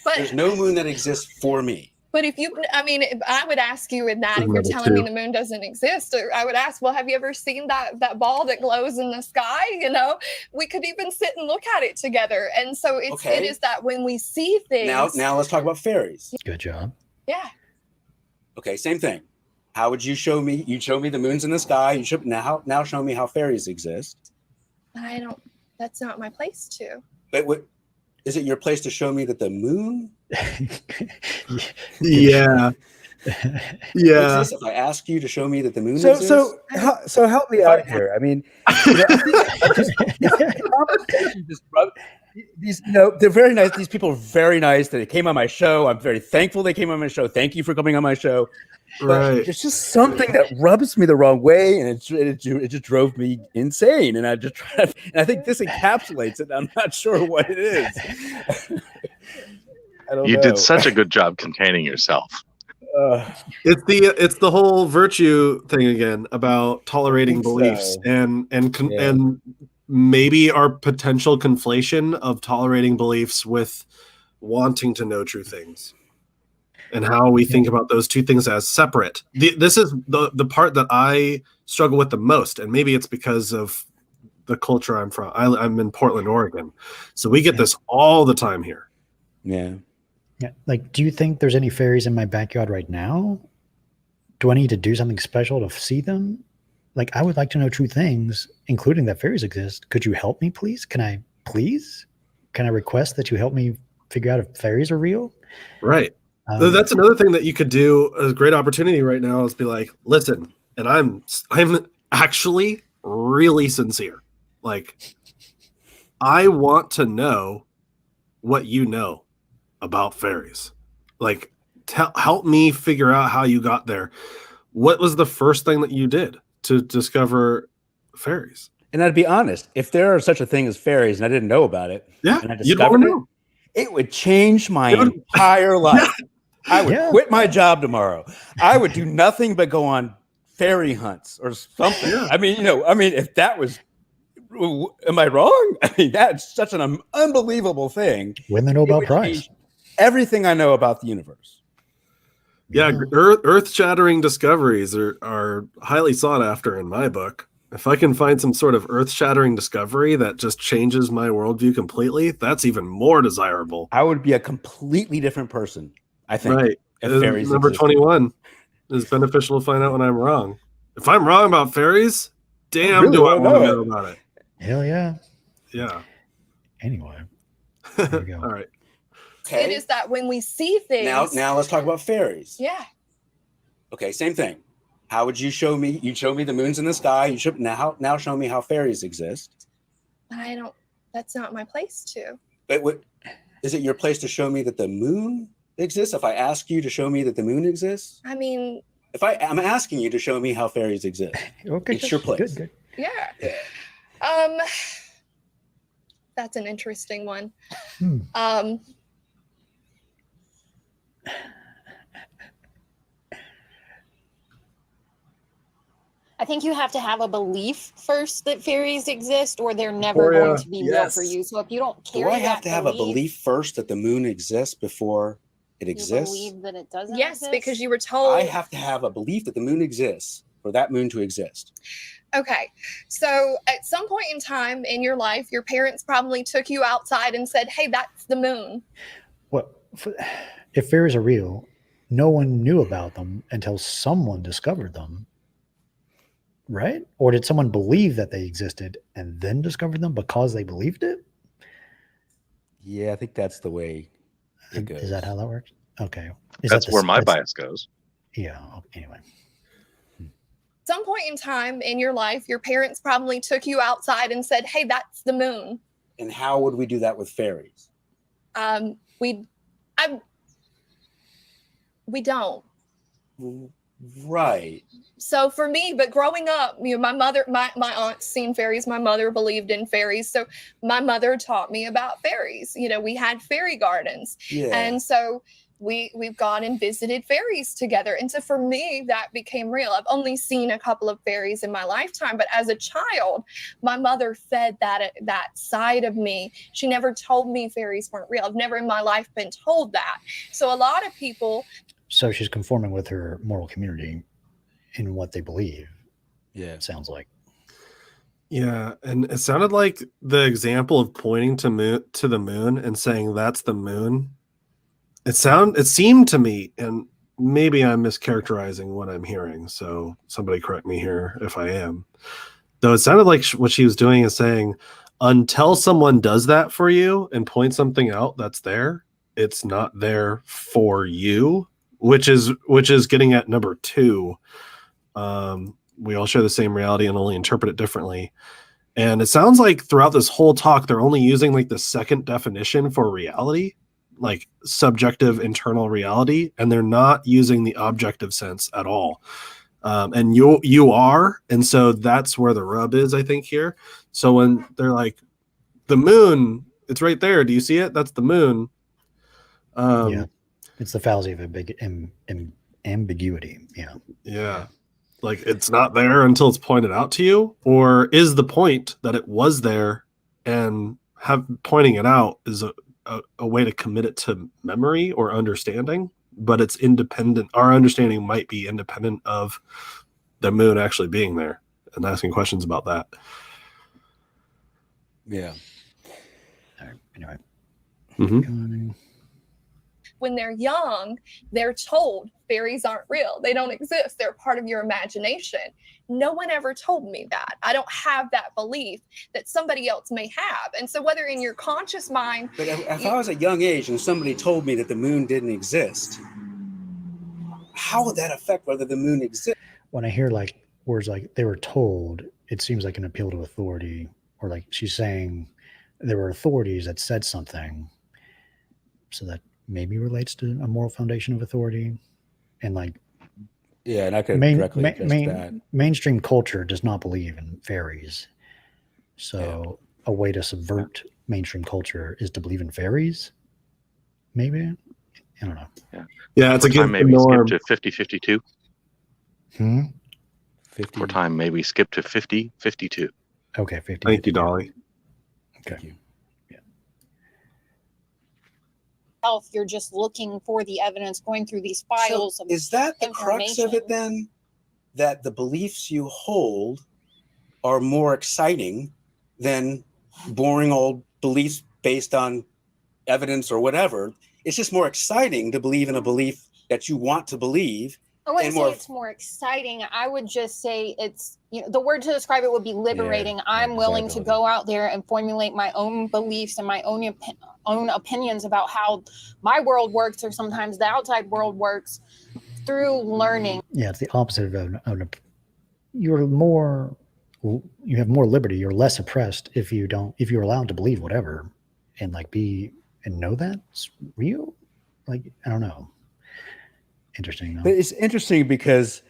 But there's no moon that exists for me. But if I would ask you in that, if you're telling me the moon doesn't exist, or I would ask, well, have you ever seen that ball that glows in the sky? We could even sit and look at it together. And so it is that when we see things. Now let's talk about fairies. Good job. Yeah. Okay, same thing. How would you show me? You'd show me the moons in the sky. You should now show me how fairies exist. That's not my place to. But what is it your place to show me that the moon? Yeah. Yeah. If I ask you to show me that the moon exists? So help me out here. I mean, they're very nice. These people are very nice. They came on my show. I'm very thankful they came on my show. Thank you for coming on my show. But there's just something that rubs me the wrong way, and it just drove me insane. And I just and I think this encapsulates it. I'm not sure what it is. You did such a good job containing yourself. It's the whole virtue thing again about tolerating beliefs and maybe our potential conflation of tolerating beliefs with wanting to know true things, and how we think about those two things as separate. This is the part that I struggle with the most, and maybe it's because of the culture I'm from. I'm in Portland, Oregon, so we get this all the time here. Yeah. Yeah. Like, do you think there's any fairies in my backyard right now? Do I need to do something special to see them? Like, I would like to know true things, including that fairies exist. Could you help me, please? Can I request that you help me figure out if fairies are real? Right. That's another thing that you could do. A great opportunity right now is be like, listen, and I'm actually really sincere. Like, I want to know what you know about fairies. Like, help me figure out how you got there. What was the first thing that you did to discover fairies? And I'd be honest, if there are such a thing as fairies and I didn't know about it, and I discovered it would change my entire life. I would quit my job tomorrow. I would do nothing but go on fairy hunts or something. I mean, if that was, am I wrong? I mean, that's such an unbelievable thing. Win the Nobel Prize. everything I know about the universe. Yeah, earth-shattering discoveries are highly sought after in my book. If I can find some sort of earth-shattering discovery that just changes my worldview completely, that's even more desirable. I would be a completely different person, I think. Right. If fairies Number existed. 21 is beneficial to find out when I'm wrong. If I'm wrong about fairies, damn, really do I wanna want to know know it. about it. Hell yeah. Yeah. Anyway, there we go. All right. It is that when we see things. Now let's talk about fairies. Yeah. Okay, same thing. How would you show me? You'd show me the moons in the sky. You should now show me how fairies exist. But I don't. That's not my place to. But is it your place to show me that the moon exists? If I ask you to show me that the moon exists, I mean, if I'm asking you to show me how fairies exist, Okay, it's your place. Good. yeah. That's an interesting one. I think you have to have a belief first that fairies exist, or they're never going to be real for you. So if you don't carry Do I have that to have a belief first that the moon exists before it exists? You believe that it doesn't Yes, exist? because you were told. I have to have a belief that the moon exists for that moon to exist. Okay, so at some point in time in your life, your parents probably took you outside and said, "Hey, that's the moon." If fairies are real, no one knew about them until someone discovered them, right? Or did someone believe that they existed and then discovered them because they believed it? Yeah, I think that's the way it goes. Is that how that works? Okay. That's where my bias goes. Yeah. Anyway. Some point in time in your life, your parents probably took you outside and said, "Hey, that's the moon." And how would we do that with fairies? We don't. Right. So for me, but growing up, my mother, my aunt's seen fairies. My mother believed in fairies. So my mother taught me about fairies. We had fairy gardens. Yeah. And so we've gone and visited fairies together. And so for me, that became real. I've only seen a couple of fairies in my lifetime, but as a child, my mother fed that side of me. She never told me fairies weren't real. I've never in my life been told that. So a lot of people. So she's conforming with her moral community in what they believe. Yeah. It sounds like. Yeah, and it sounded like the example of pointing to the moon and saying that's the moon. It seemed to me, and maybe I'm mischaracterizing what I'm hearing, so somebody correct me here if I am. Though it sounded like what she was doing is saying, until someone does that for you and points something out that's there, it's not there for you, which is getting at number 2. We all share the same reality and only interpret it differently. And it sounds like throughout this whole talk, they're only using like the second definition for reality, like subjective internal reality, and they're not using the objective sense at all. And you are, and so that's where the rub is, I think, here. So when they're like, the moon, it's right there. Do you see it? That's the moon. Yeah, it's the fallacy of ambiguity. Yeah. Yeah. Like it's not there until it's pointed out to you, or is the point that it was there and pointing it out is a way to commit it to memory or understanding, but it's independent. Our understanding might be independent of the moon actually being there, and asking questions about that. Yeah. All right. Anyway. Mm-hmm. When they're young, they're told fairies aren't real. They don't exist. They're part of your imagination. No one ever told me that. I don't have that belief that somebody else may have. And so whether in your conscious mind... But if I was a young age and somebody told me that the moon didn't exist, how would that affect whether the moon exists? When I hear like words like they were told, it seems like an appeal to authority, or like she's saying there were authorities that said something, so that maybe relates to a moral foundation of authority. And like, yeah, and I could directly address that. Mainstream culture does not believe in fairies. So a way to subvert mainstream culture is to believe in fairies. Maybe. I don't know. Yeah, it's a good maybe norm. Skip to 50-52. 50. For time, maybe skip to 50-52. Okay, 50. Thank you, Dali. Okay. Thank you. you're just looking for the evidence, going through these files. So of is that the crux of it information. then? That the beliefs you hold are more exciting than boring old beliefs based on evidence or whatever? It's just more exciting to believe in a belief that you want to believe. I wouldn't and say more- it's more exciting. I would just say it's, the word to describe it would be liberating. Yeah, I'm willing to desirability. go out there and formulate my own beliefs and my own opinions about how my world works, or sometimes the outside world works, through learning. Yeah, it's the opposite of you have more liberty. You're less oppressed if you're allowed to believe whatever and know that's real. I don't know. Interesting though. But it's interesting because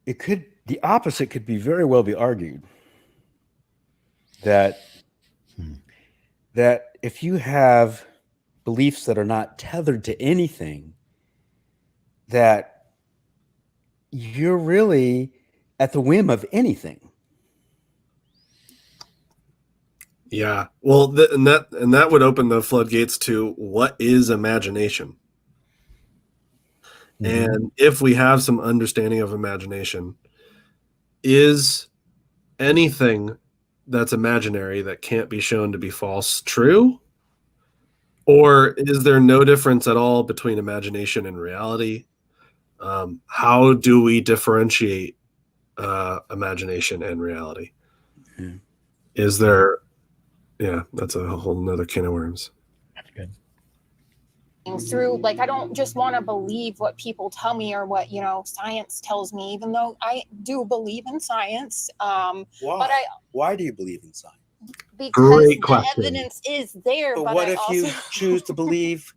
the opposite could be very well be argued. That if you have beliefs that are not tethered to anything, that you're really at the whim of anything. Yeah. Well, and that would open the floodgates to what is imagination. And if we have some understanding of imagination, is anything that's imaginary that can't be shown to be false true? Or is there no difference at all between imagination and reality? How do we differentiate imagination and reality? Yeah. Is there... Yeah, that's a whole nother can of worms. That's good. Through, I don't just want to believe what people tell me or what, science tells me, even though I do believe in science. Why? But Why do you believe in science? because Great the question. evidence is there. But But what I if also, you choose to believe?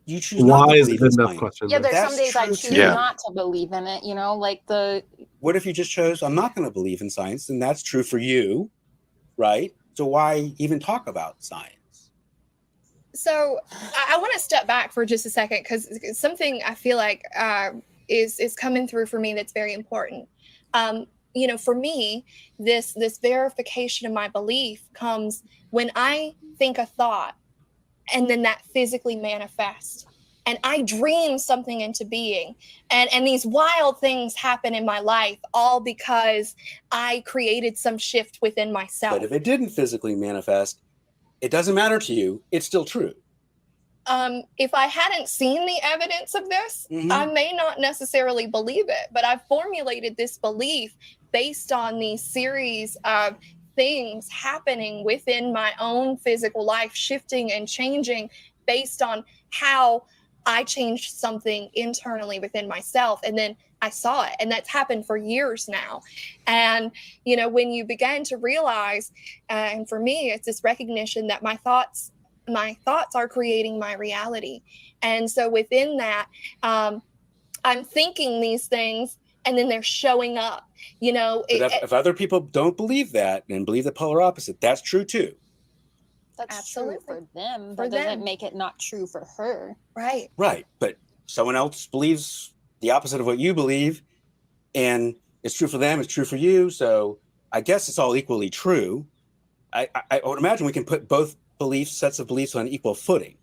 You choose not Why to is a believe good in enough science. question? yeah, there's That's some days I true, choose too. Yeah. not to believe in it. What if you just chose, I'm not going to believe in science, and that's true for you, right? So why even talk about science? So I want to step back for just a second, because something I feel like is coming through for me that's very important. For me, this verification of my belief comes when I think a thought, and then that physically manifests, and I dream something into being, and these wild things happen in my life, all because I created some shift within myself. But if it didn't physically manifest, it doesn't matter to you. It's still true. If I hadn't seen the evidence of this, Mhm. I may not necessarily believe it, but I've formulated this belief based on these series of things happening within my own physical life, shifting and changing based on how I changed something internally within myself. And then I saw it, and that's happened for years now. And, when you begin to realize, and for me, it's this recognition that my thoughts are creating my reality. And so within that, I'm thinking these things, and then they're showing up, But if other people don't believe that and believe the polar opposite, that's true too. that's Absolutely. true for them. For That doesn't them. make it not true for her. Right. Right. But someone else believes the opposite of what you believe, and it's true for them, it's true for you. So I guess it's all equally true. I would imagine we can put both sets of beliefs on equal footing.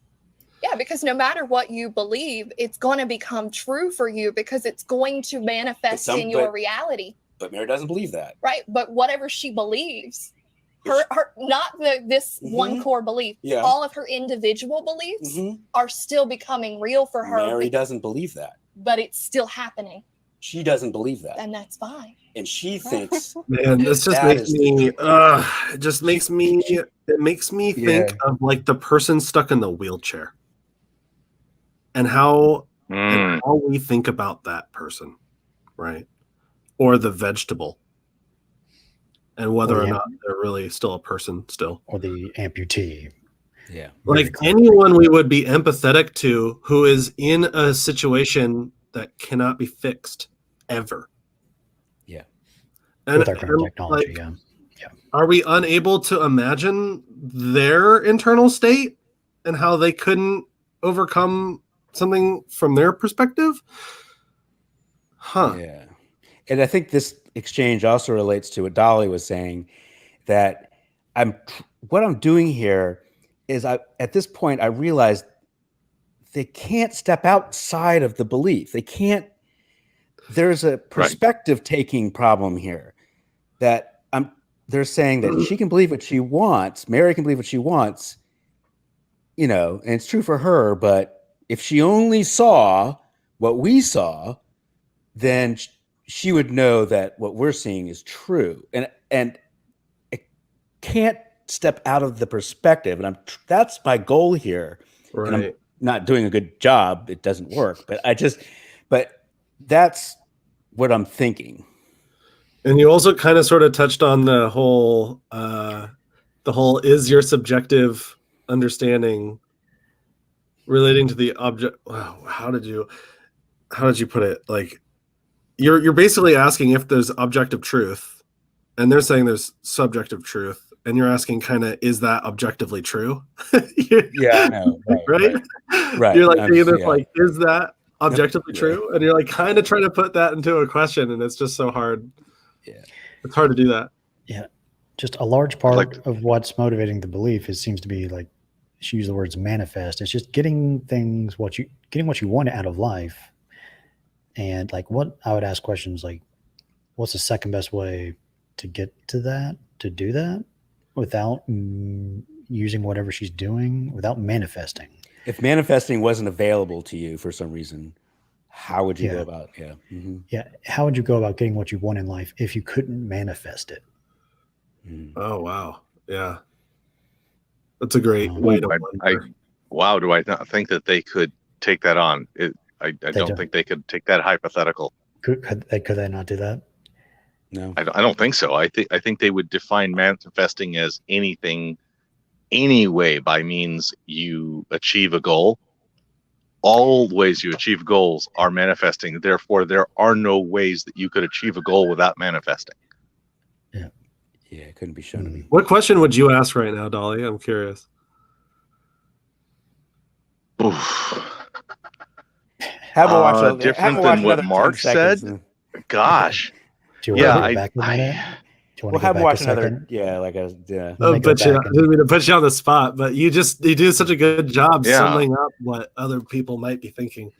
Yeah, because no matter what you believe, it's going to become true for you, because it's going to manifest in your reality. But Mary doesn't believe that. Right. But whatever she believes, her not this one core belief, Yeah. all of her individual beliefs Mhm. are still becoming real for her. Mary doesn't believe that. But it's still happening, She doesn't believe that. and that's fine. And she thinks Man, this just That makes is me it makes me think of the person stuck in the wheelchair, and how we think about that person, right? Or the vegetable, and whether or not they're really still a person still. Or the amputee. Yeah. Anyone we would be empathetic to who is in a situation that cannot be fixed ever. Yeah. And, With our current technology, yeah. Are we unable to imagine their internal state and how they couldn't overcome something from their perspective? Huh. Yeah. And I think this exchange also relates to what Dali was saying, that what I'm doing here is at this point, I realized they can't step outside of the belief. They can't. There's a perspective taking problem here that they're saying that she can believe what she wants. Mary can believe what she wants, and it's true for her. But if she only saw what we saw, then she would know that what we're seeing is true. And it can't step out of the perspective. And that's my goal here. Right. And I'm not doing a good job. It doesn't work, but that's what I'm thinking. And you also kind of sort of touched on the whole is your subjective understanding relating to the object. Wow, how did you put it? Like you're basically asking if there's objective truth, and they're saying there's subjective truth, and you're asking kind of, is that objectively true? Yeah, I know. Right. You're like being like, is that objectively true? And you're like kind of trying to put that into a question, and it's just so hard. Yeah, it's hard to do that. Yeah, just a large part of what's motivating the belief seems to be like, she used the words manifest. It's just getting what you want out of life. And like, what I would ask questions like, what's the second best way to get to that, to do that without using whatever she's doing, without manifesting? If manifesting wasn't available to you for some reason, how would you go about it? Yeah. Mm-hmm. Yeah. How would you go about getting what you want in life if you couldn't manifest it? Oh, wow. Yeah. That's a great way to wow. Do I not think that they could take that on? I don't think they could take that hypothetical. Could they not do that? No, I don't think so. I think they would define manifesting as anything, any way by means you achieve a goal. All ways you achieve goals are manifesting. Therefore, there are no ways that you could achieve a goal without manifesting. Yeah. Yeah, it couldn't be shown to me. What question would you ask right now, Dali? I'm curious. Different than what Mark said? Gosh. Do you want to go back a minute? We'll have watch another. But I didn't mean to put you on the spot, but you do such a good job summing up what other people might be thinking.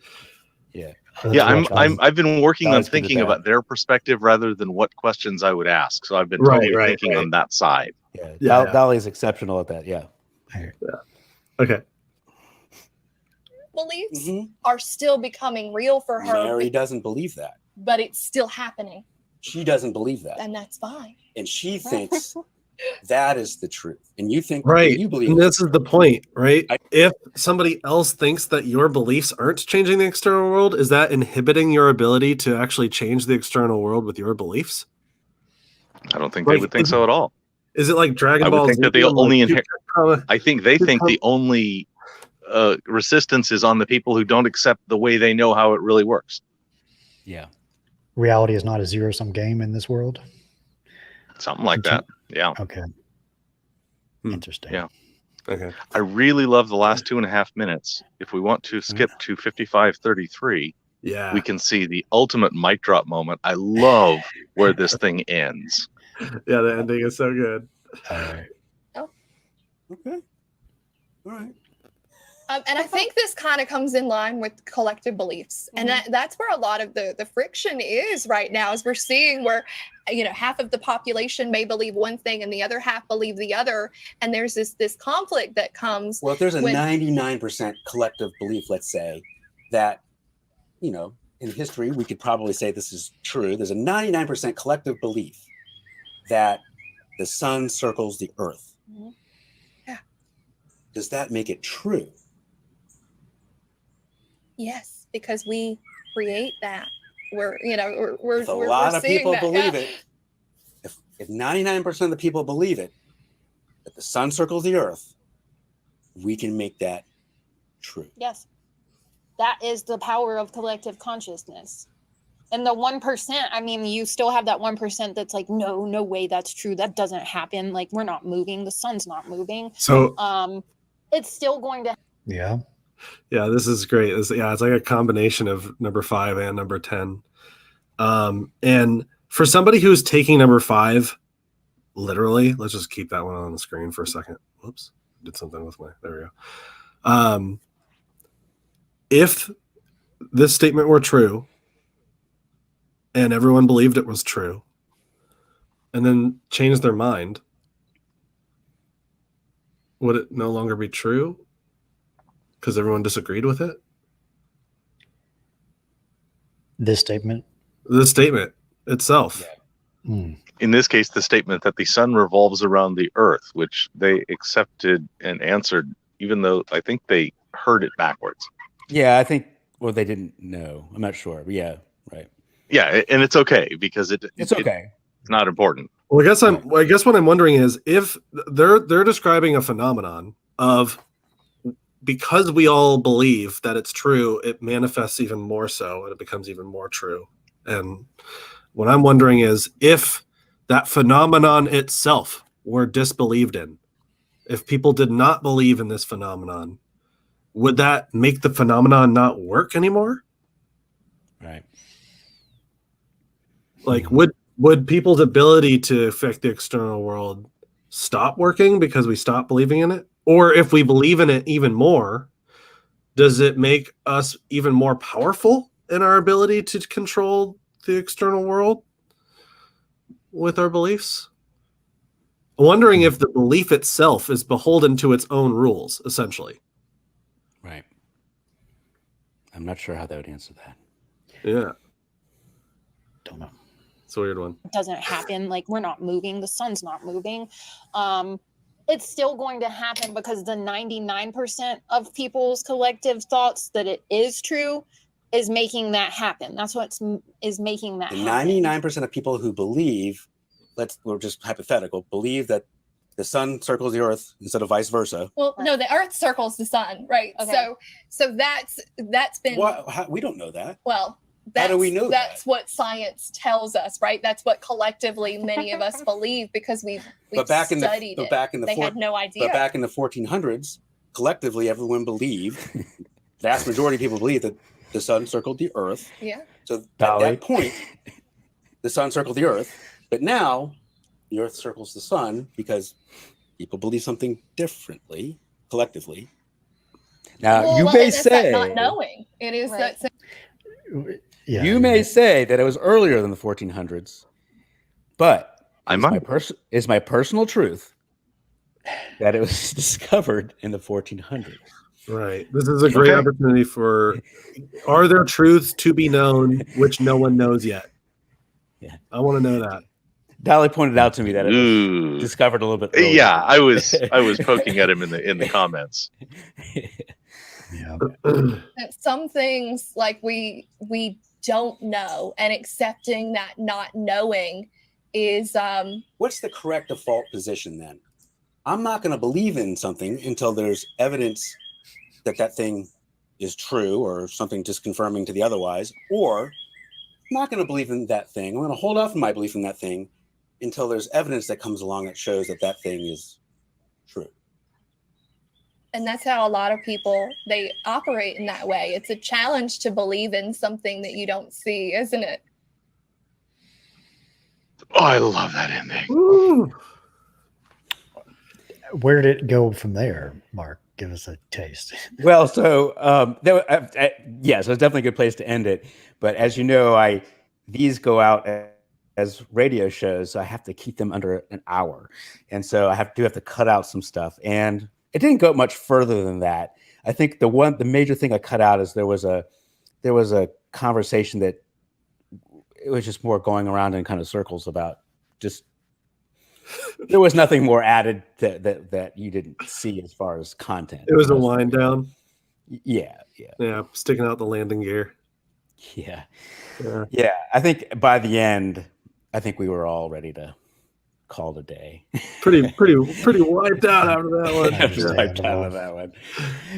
Yeah. I've been working on thinking about their perspective rather than what questions I would ask. So I've been thinking on that side. Yeah. Dali's exceptional at that. Yeah. Okay. Beliefs are still becoming real for her. Mary doesn't believe that. But it's still happening. She doesn't believe that. And that's fine. And she thinks that is the truth. And you think you believe and this is the point, right? If somebody else thinks that your beliefs aren't changing the external world, is that inhibiting your ability to actually change the external world with your beliefs? I don't think they would think so at all. Is it like Dragon Ball? I think that they only I think they think the only resistance is on the people who don't accept the way they know how it really works. Yeah. Reality is not a zero-sum game in this world. Something like that. Yeah. Okay. Interesting. Yeah. Okay. I really love the last 2.5 minutes. If we want to skip to 55:33, we can see the ultimate mic drop moment. I love where this thing ends. Yeah, the ending is so good. All right. Oh. Okay. All right. And I think this kind of comes in line with collective beliefs. And that's where a lot of the friction is right now, as we're seeing where, half of the population may believe one thing and the other half believe the other. And there's this conflict that comes. Well, if there's a 99% collective belief, let's say, that, in history, we could probably say this is true. There's a 99% collective belief that the sun circles the earth. Yeah. Does that make it true? Yes, because we create that. We're if a lot of people believe it. If 99% of the people believe it, that the sun circles the earth, we can make that true. Yes, that is the power of collective consciousness. And the 1%, I mean, you still have that 1% that's like, no way, that's true. That doesn't happen. Like, we're not moving. The sun's not moving. So, it's still going to. Yeah. Yeah, this is great. It's like a combination of number 5 and number 10. And for somebody who's taking number 5, literally, let's just keep that one on the screen for a second. Whoops, did something with there we go. if this statement were true and everyone believed it was true and then changed their mind, would it no longer be true because everyone disagreed with it? This statement. The statement itself. Hmm. In this case, the statement that the sun revolves around the earth, which they accepted and answered, even though I think they heard it backwards. Yeah, I think, or they didn't know. I'm not sure. But yeah, right. Yeah, and it's okay because It's okay. it's not important. Well, I guess what I'm wondering is if they're describing a phenomenon of, because we all believe that it's true, it manifests even more so and it becomes even more true. And what I'm wondering is if that phenomenon itself were disbelieved in, if people did not believe in this phenomenon, would that make the phenomenon not work anymore? Right. Like, would people's ability to affect the external world stop working because we stop believing in it? Or if we believe in it even more, does it make us even more powerful in our ability to control the external world with our beliefs? I'm wondering if the belief itself is beholden to its own rules, essentially. Right. I'm not sure how they would answer that. Yeah. Don't know. It's a weird one. It doesn't happen. Like, we're not moving. The sun's not moving. It's still going to happen because the 99% of people's collective thoughts that it is true is making that happen. That's what is making that The happen. 99% of people who believe, we're just hypothetical, believe that the sun circles the earth instead of vice versa. Well, no, the earth circles the sun, right? Okay. So that's been We don't know that. well. How do we know that's what science tells us, right? That's what collectively many of us believe because we've studied it. They had no idea. But back in the 1400s, collectively, everyone believed, vast majority of people believed that the sun circled the earth. Yeah. So at that point, the sun circled the earth. But now, the earth circles the sun because people believe something differently, collectively. Now, you well, may that's say... that not knowing. It is Right. that... Yeah, you may say that it was earlier than the 1400s, but it's my personal truth that it was discovered in the 1400s. Right. This is a great opportunity for, are there truths to be known which no one knows yet? Yeah. I want to know that. Dali pointed out to me that it was discovered a little bit earlier. Yeah, I was poking at him in the comments. Yeah. Some things like we don't know, and accepting that not knowing is what's the correct default position then? I'm not going to believe in something until there's evidence that thing is true or something just confirming to the otherwise, or I'm not going to believe in that thing. I'm going to hold off on my belief in that thing until there's evidence that comes along that shows that thing is true. And that's how a lot of people, they operate in that way. It's a challenge to believe in something that you don't see, isn't it? Oh, I love that ending. Woo! Where did it go from there, Mark? Give us a taste. Well, so yes, it's definitely a good place to end it. But as you know, these go out as radio shows, so I have to keep them under an hour, and so I have to cut out some stuff. And it didn't go much further than that. I think the major thing I cut out is there was a conversation that it was just more going around in kind of circles about just. There was nothing more added that you didn't see as far as content. It was a wind down. Yeah. Sticking out the landing gear. Yeah. I think by the end, I think we were all ready to call it a day. Pretty wiped out after that one. Wiped out of that one.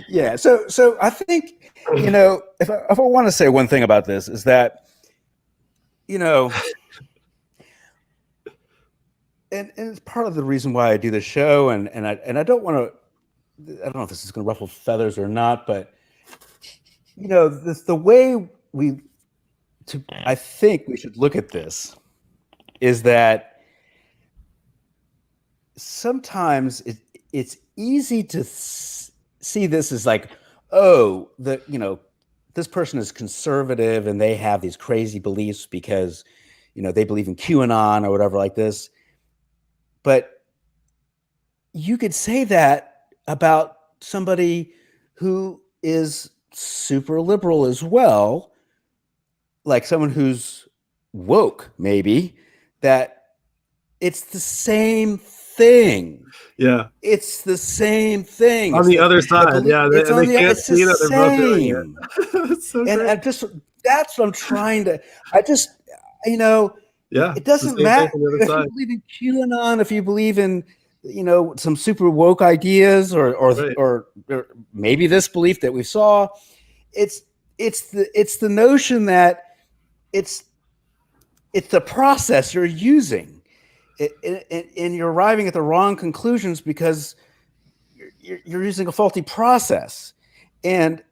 Yeah. So I think, if I want to say one thing about this is that, and it's part of the reason why I do the show, and I don't want to. I don't know if this is going to ruffle feathers or not, but the way I think we should look at this is that sometimes it's easy to see this as like, this person is conservative and they have these crazy beliefs because, they believe in QAnon or whatever like this. But you could say that about somebody who is super liberal as well, like someone who's woke, maybe, that it's the same thing. Yeah. It's the same thing. On the other side. Yeah. It's They can't it's see the that they're both doing it. same. It's so And great. that's what I'm trying to, Yeah. it doesn't matter if you believe in QAnon, if you believe in, some super woke ideas or maybe this belief that we saw. It's the notion that it's the process you're using, and you're arriving at the wrong conclusions because you're using a faulty process, and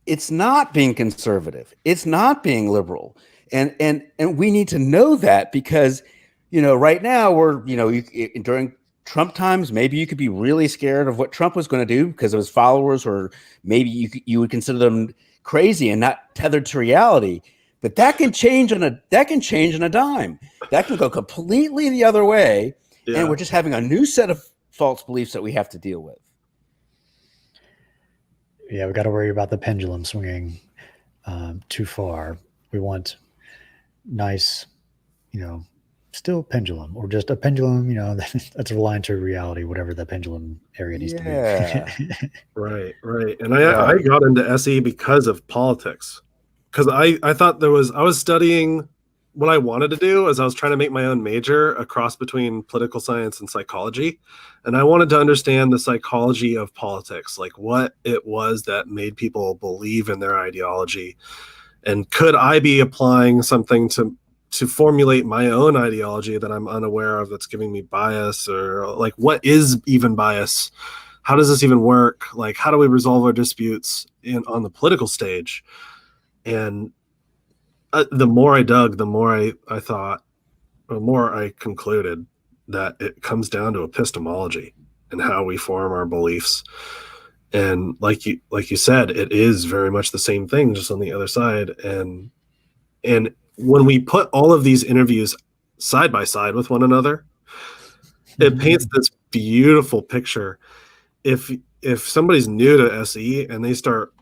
it's not being conservative. It's not being liberal. And we need to know that because, right now we're, during Trump times, maybe you could be really scared of what Trump was going to do because of his followers, or maybe you would consider them crazy and not tethered to reality. But that can change on a dime. That can go completely the other way. Yeah. And we're just having a new set of false beliefs that we have to deal with. Yeah, we got to worry about the pendulum swinging too far. We want nice, still pendulum, or just a pendulum, that's aligned to reality, whatever the pendulum area needs to be. Right. And I got into SE because of politics, because I thought I was studying what I wanted to do as I was trying to make my own major, a cross between political science and psychology. And I wanted to understand the psychology of politics, like what it was that made people believe in their ideology. And could I be applying something to formulate my own ideology that I'm unaware of that's giving me bias, or like what is even bias? How does this even work? Like, how do we resolve our disputes on the political stage? And the more I dug, the more I thought, the more I concluded that it comes down to epistemology and how we form our beliefs. And like you said, it is very much the same thing, just on the other side. And when we put all of these interviews side by side with one another, it paints this beautiful picture. If somebody's new to SE and they start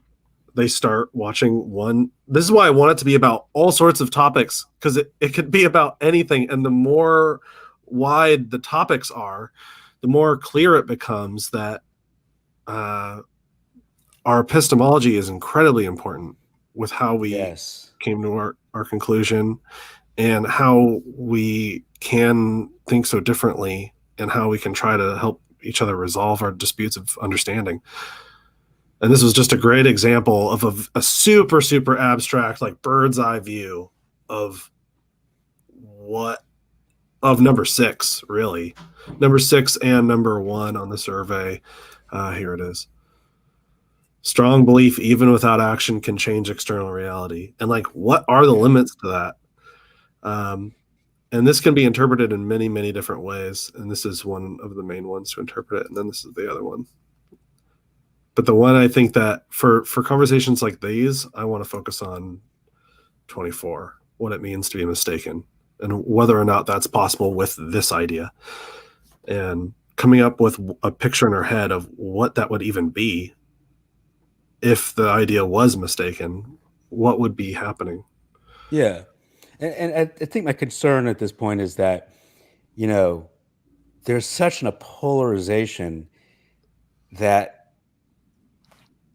watching one, this is why I want it to be about all sorts of topics, because it could be about anything. And the more wide the topics are, the more clear it becomes that our epistemology is incredibly important with how we came to our conclusion, and how we can think so differently, and how we can try to help each other resolve our disputes of understanding. And this was just a great example of a super, super abstract, like bird's eye view of number 6, really. Number 6 and number 1 on the survey. Here it is. Strong belief, even without action, can change external reality. And like, what are the limits to that? And this can be interpreted in many, many different ways. And this is one of the main ones to interpret it. And then this is the other one. But the one I think that for conversations like these, I want to focus on 24, what it means to be mistaken, and whether or not that's possible with this idea, and coming up with a picture in our head of what that would even be if the idea was mistaken. What would be happening? Yeah. And I think my concern at this point is that, there's such a polarization that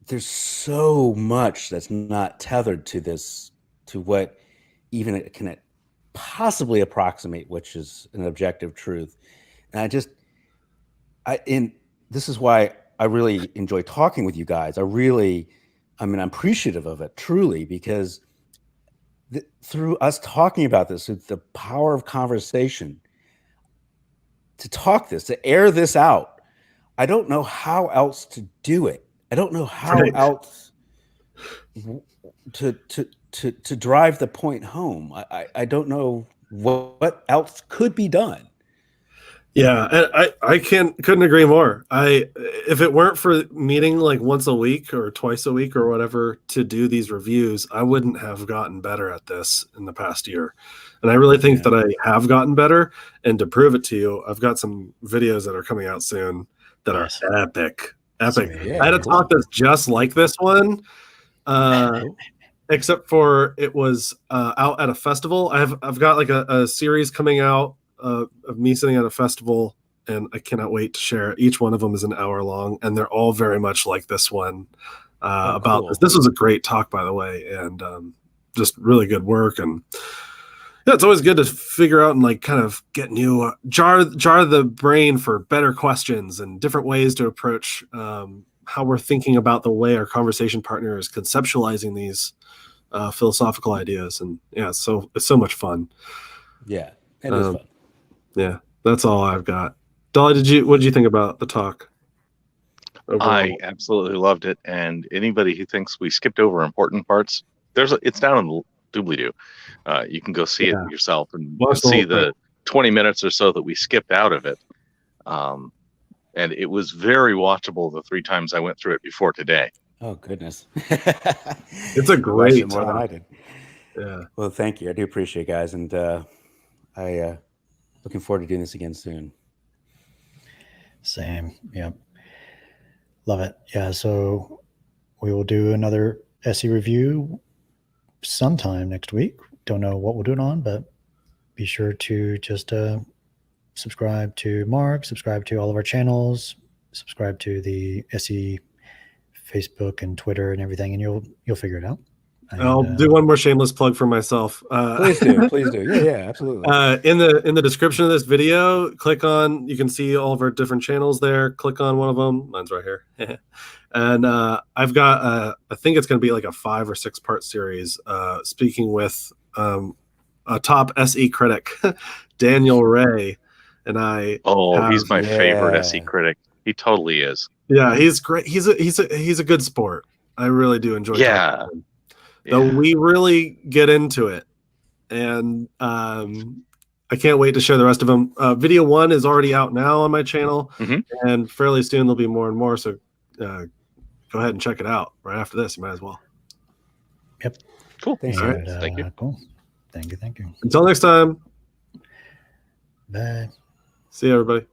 there's so much that's not tethered to what even it can possibly approximate, which is an objective truth. And this is why I really enjoy talking with you guys. I'm appreciative of it, truly, because through us talking about this, the power of conversation, to air this out, I don't know how else to do it. I don't know how else to drive the point home. I don't know what else could be done. Yeah, and I couldn't agree more. If it weren't for meeting like once a week or twice a week or whatever to do these reviews, I wouldn't have gotten better at this in the past year. And I really think that I have gotten better. And to prove it to you, I've got some videos that are coming out soon that are epic. Epic. Sweet. I had a talk that's just like this one. Except for it was out at a festival. I've got like a series coming out of me sitting at a festival, and I cannot wait to share it. Each one of them is an hour long, and they're all very much like this one about this. This was a great talk, by the way, and just really good work. And yeah, it's always good to figure out and like kind of get new jar the brain for better questions and different ways to approach how we're thinking about the way our conversation partner is conceptualizing these philosophical ideas. And yeah, it's so much fun. Yeah, it is fun. Yeah, that's all I've got. Dali, what did you think about the talk? Overall? I absolutely loved it. And anybody who thinks we skipped over important parts, it's down in the doobly-doo. You can go see it yourself and see the 20 minutes or so that we skipped out of it. And it was very watchable the 3 times I went through it before today. Oh, goodness. It's a great more than I did. Yeah. Well, thank you. I do appreciate it, guys. And I looking forward to doing this again soon. Same. Yep. Love it. Yeah. So we will do another SE review sometime next week. Don't know what we'll do it on, but be sure to just subscribe to Mark, subscribe to all of our channels, subscribe to the SE Facebook and Twitter and everything, and you'll figure it out. And, I'll do one more shameless plug for myself. Please do. Yeah, absolutely. In the description of this video, you can see all of our different channels there. Click on one of them. Mine's right here. And I've got I think it's going to be like a 5 or 6 part series speaking with a top SE critic, Daniel Ray. And he's my favorite SE critic. He totally is. Yeah, he's great. He's a good sport. I really do enjoy talking to him. Though we really get into it. And I can't wait to share the rest of them. Video 1 is already out now on my channel, and fairly soon there'll be more and more. So go ahead and check it out right after this. You might as well. Yep. Cool. Thanks. All right. Thank you. Cool. Thank you. Until next time. Bye. See you, everybody.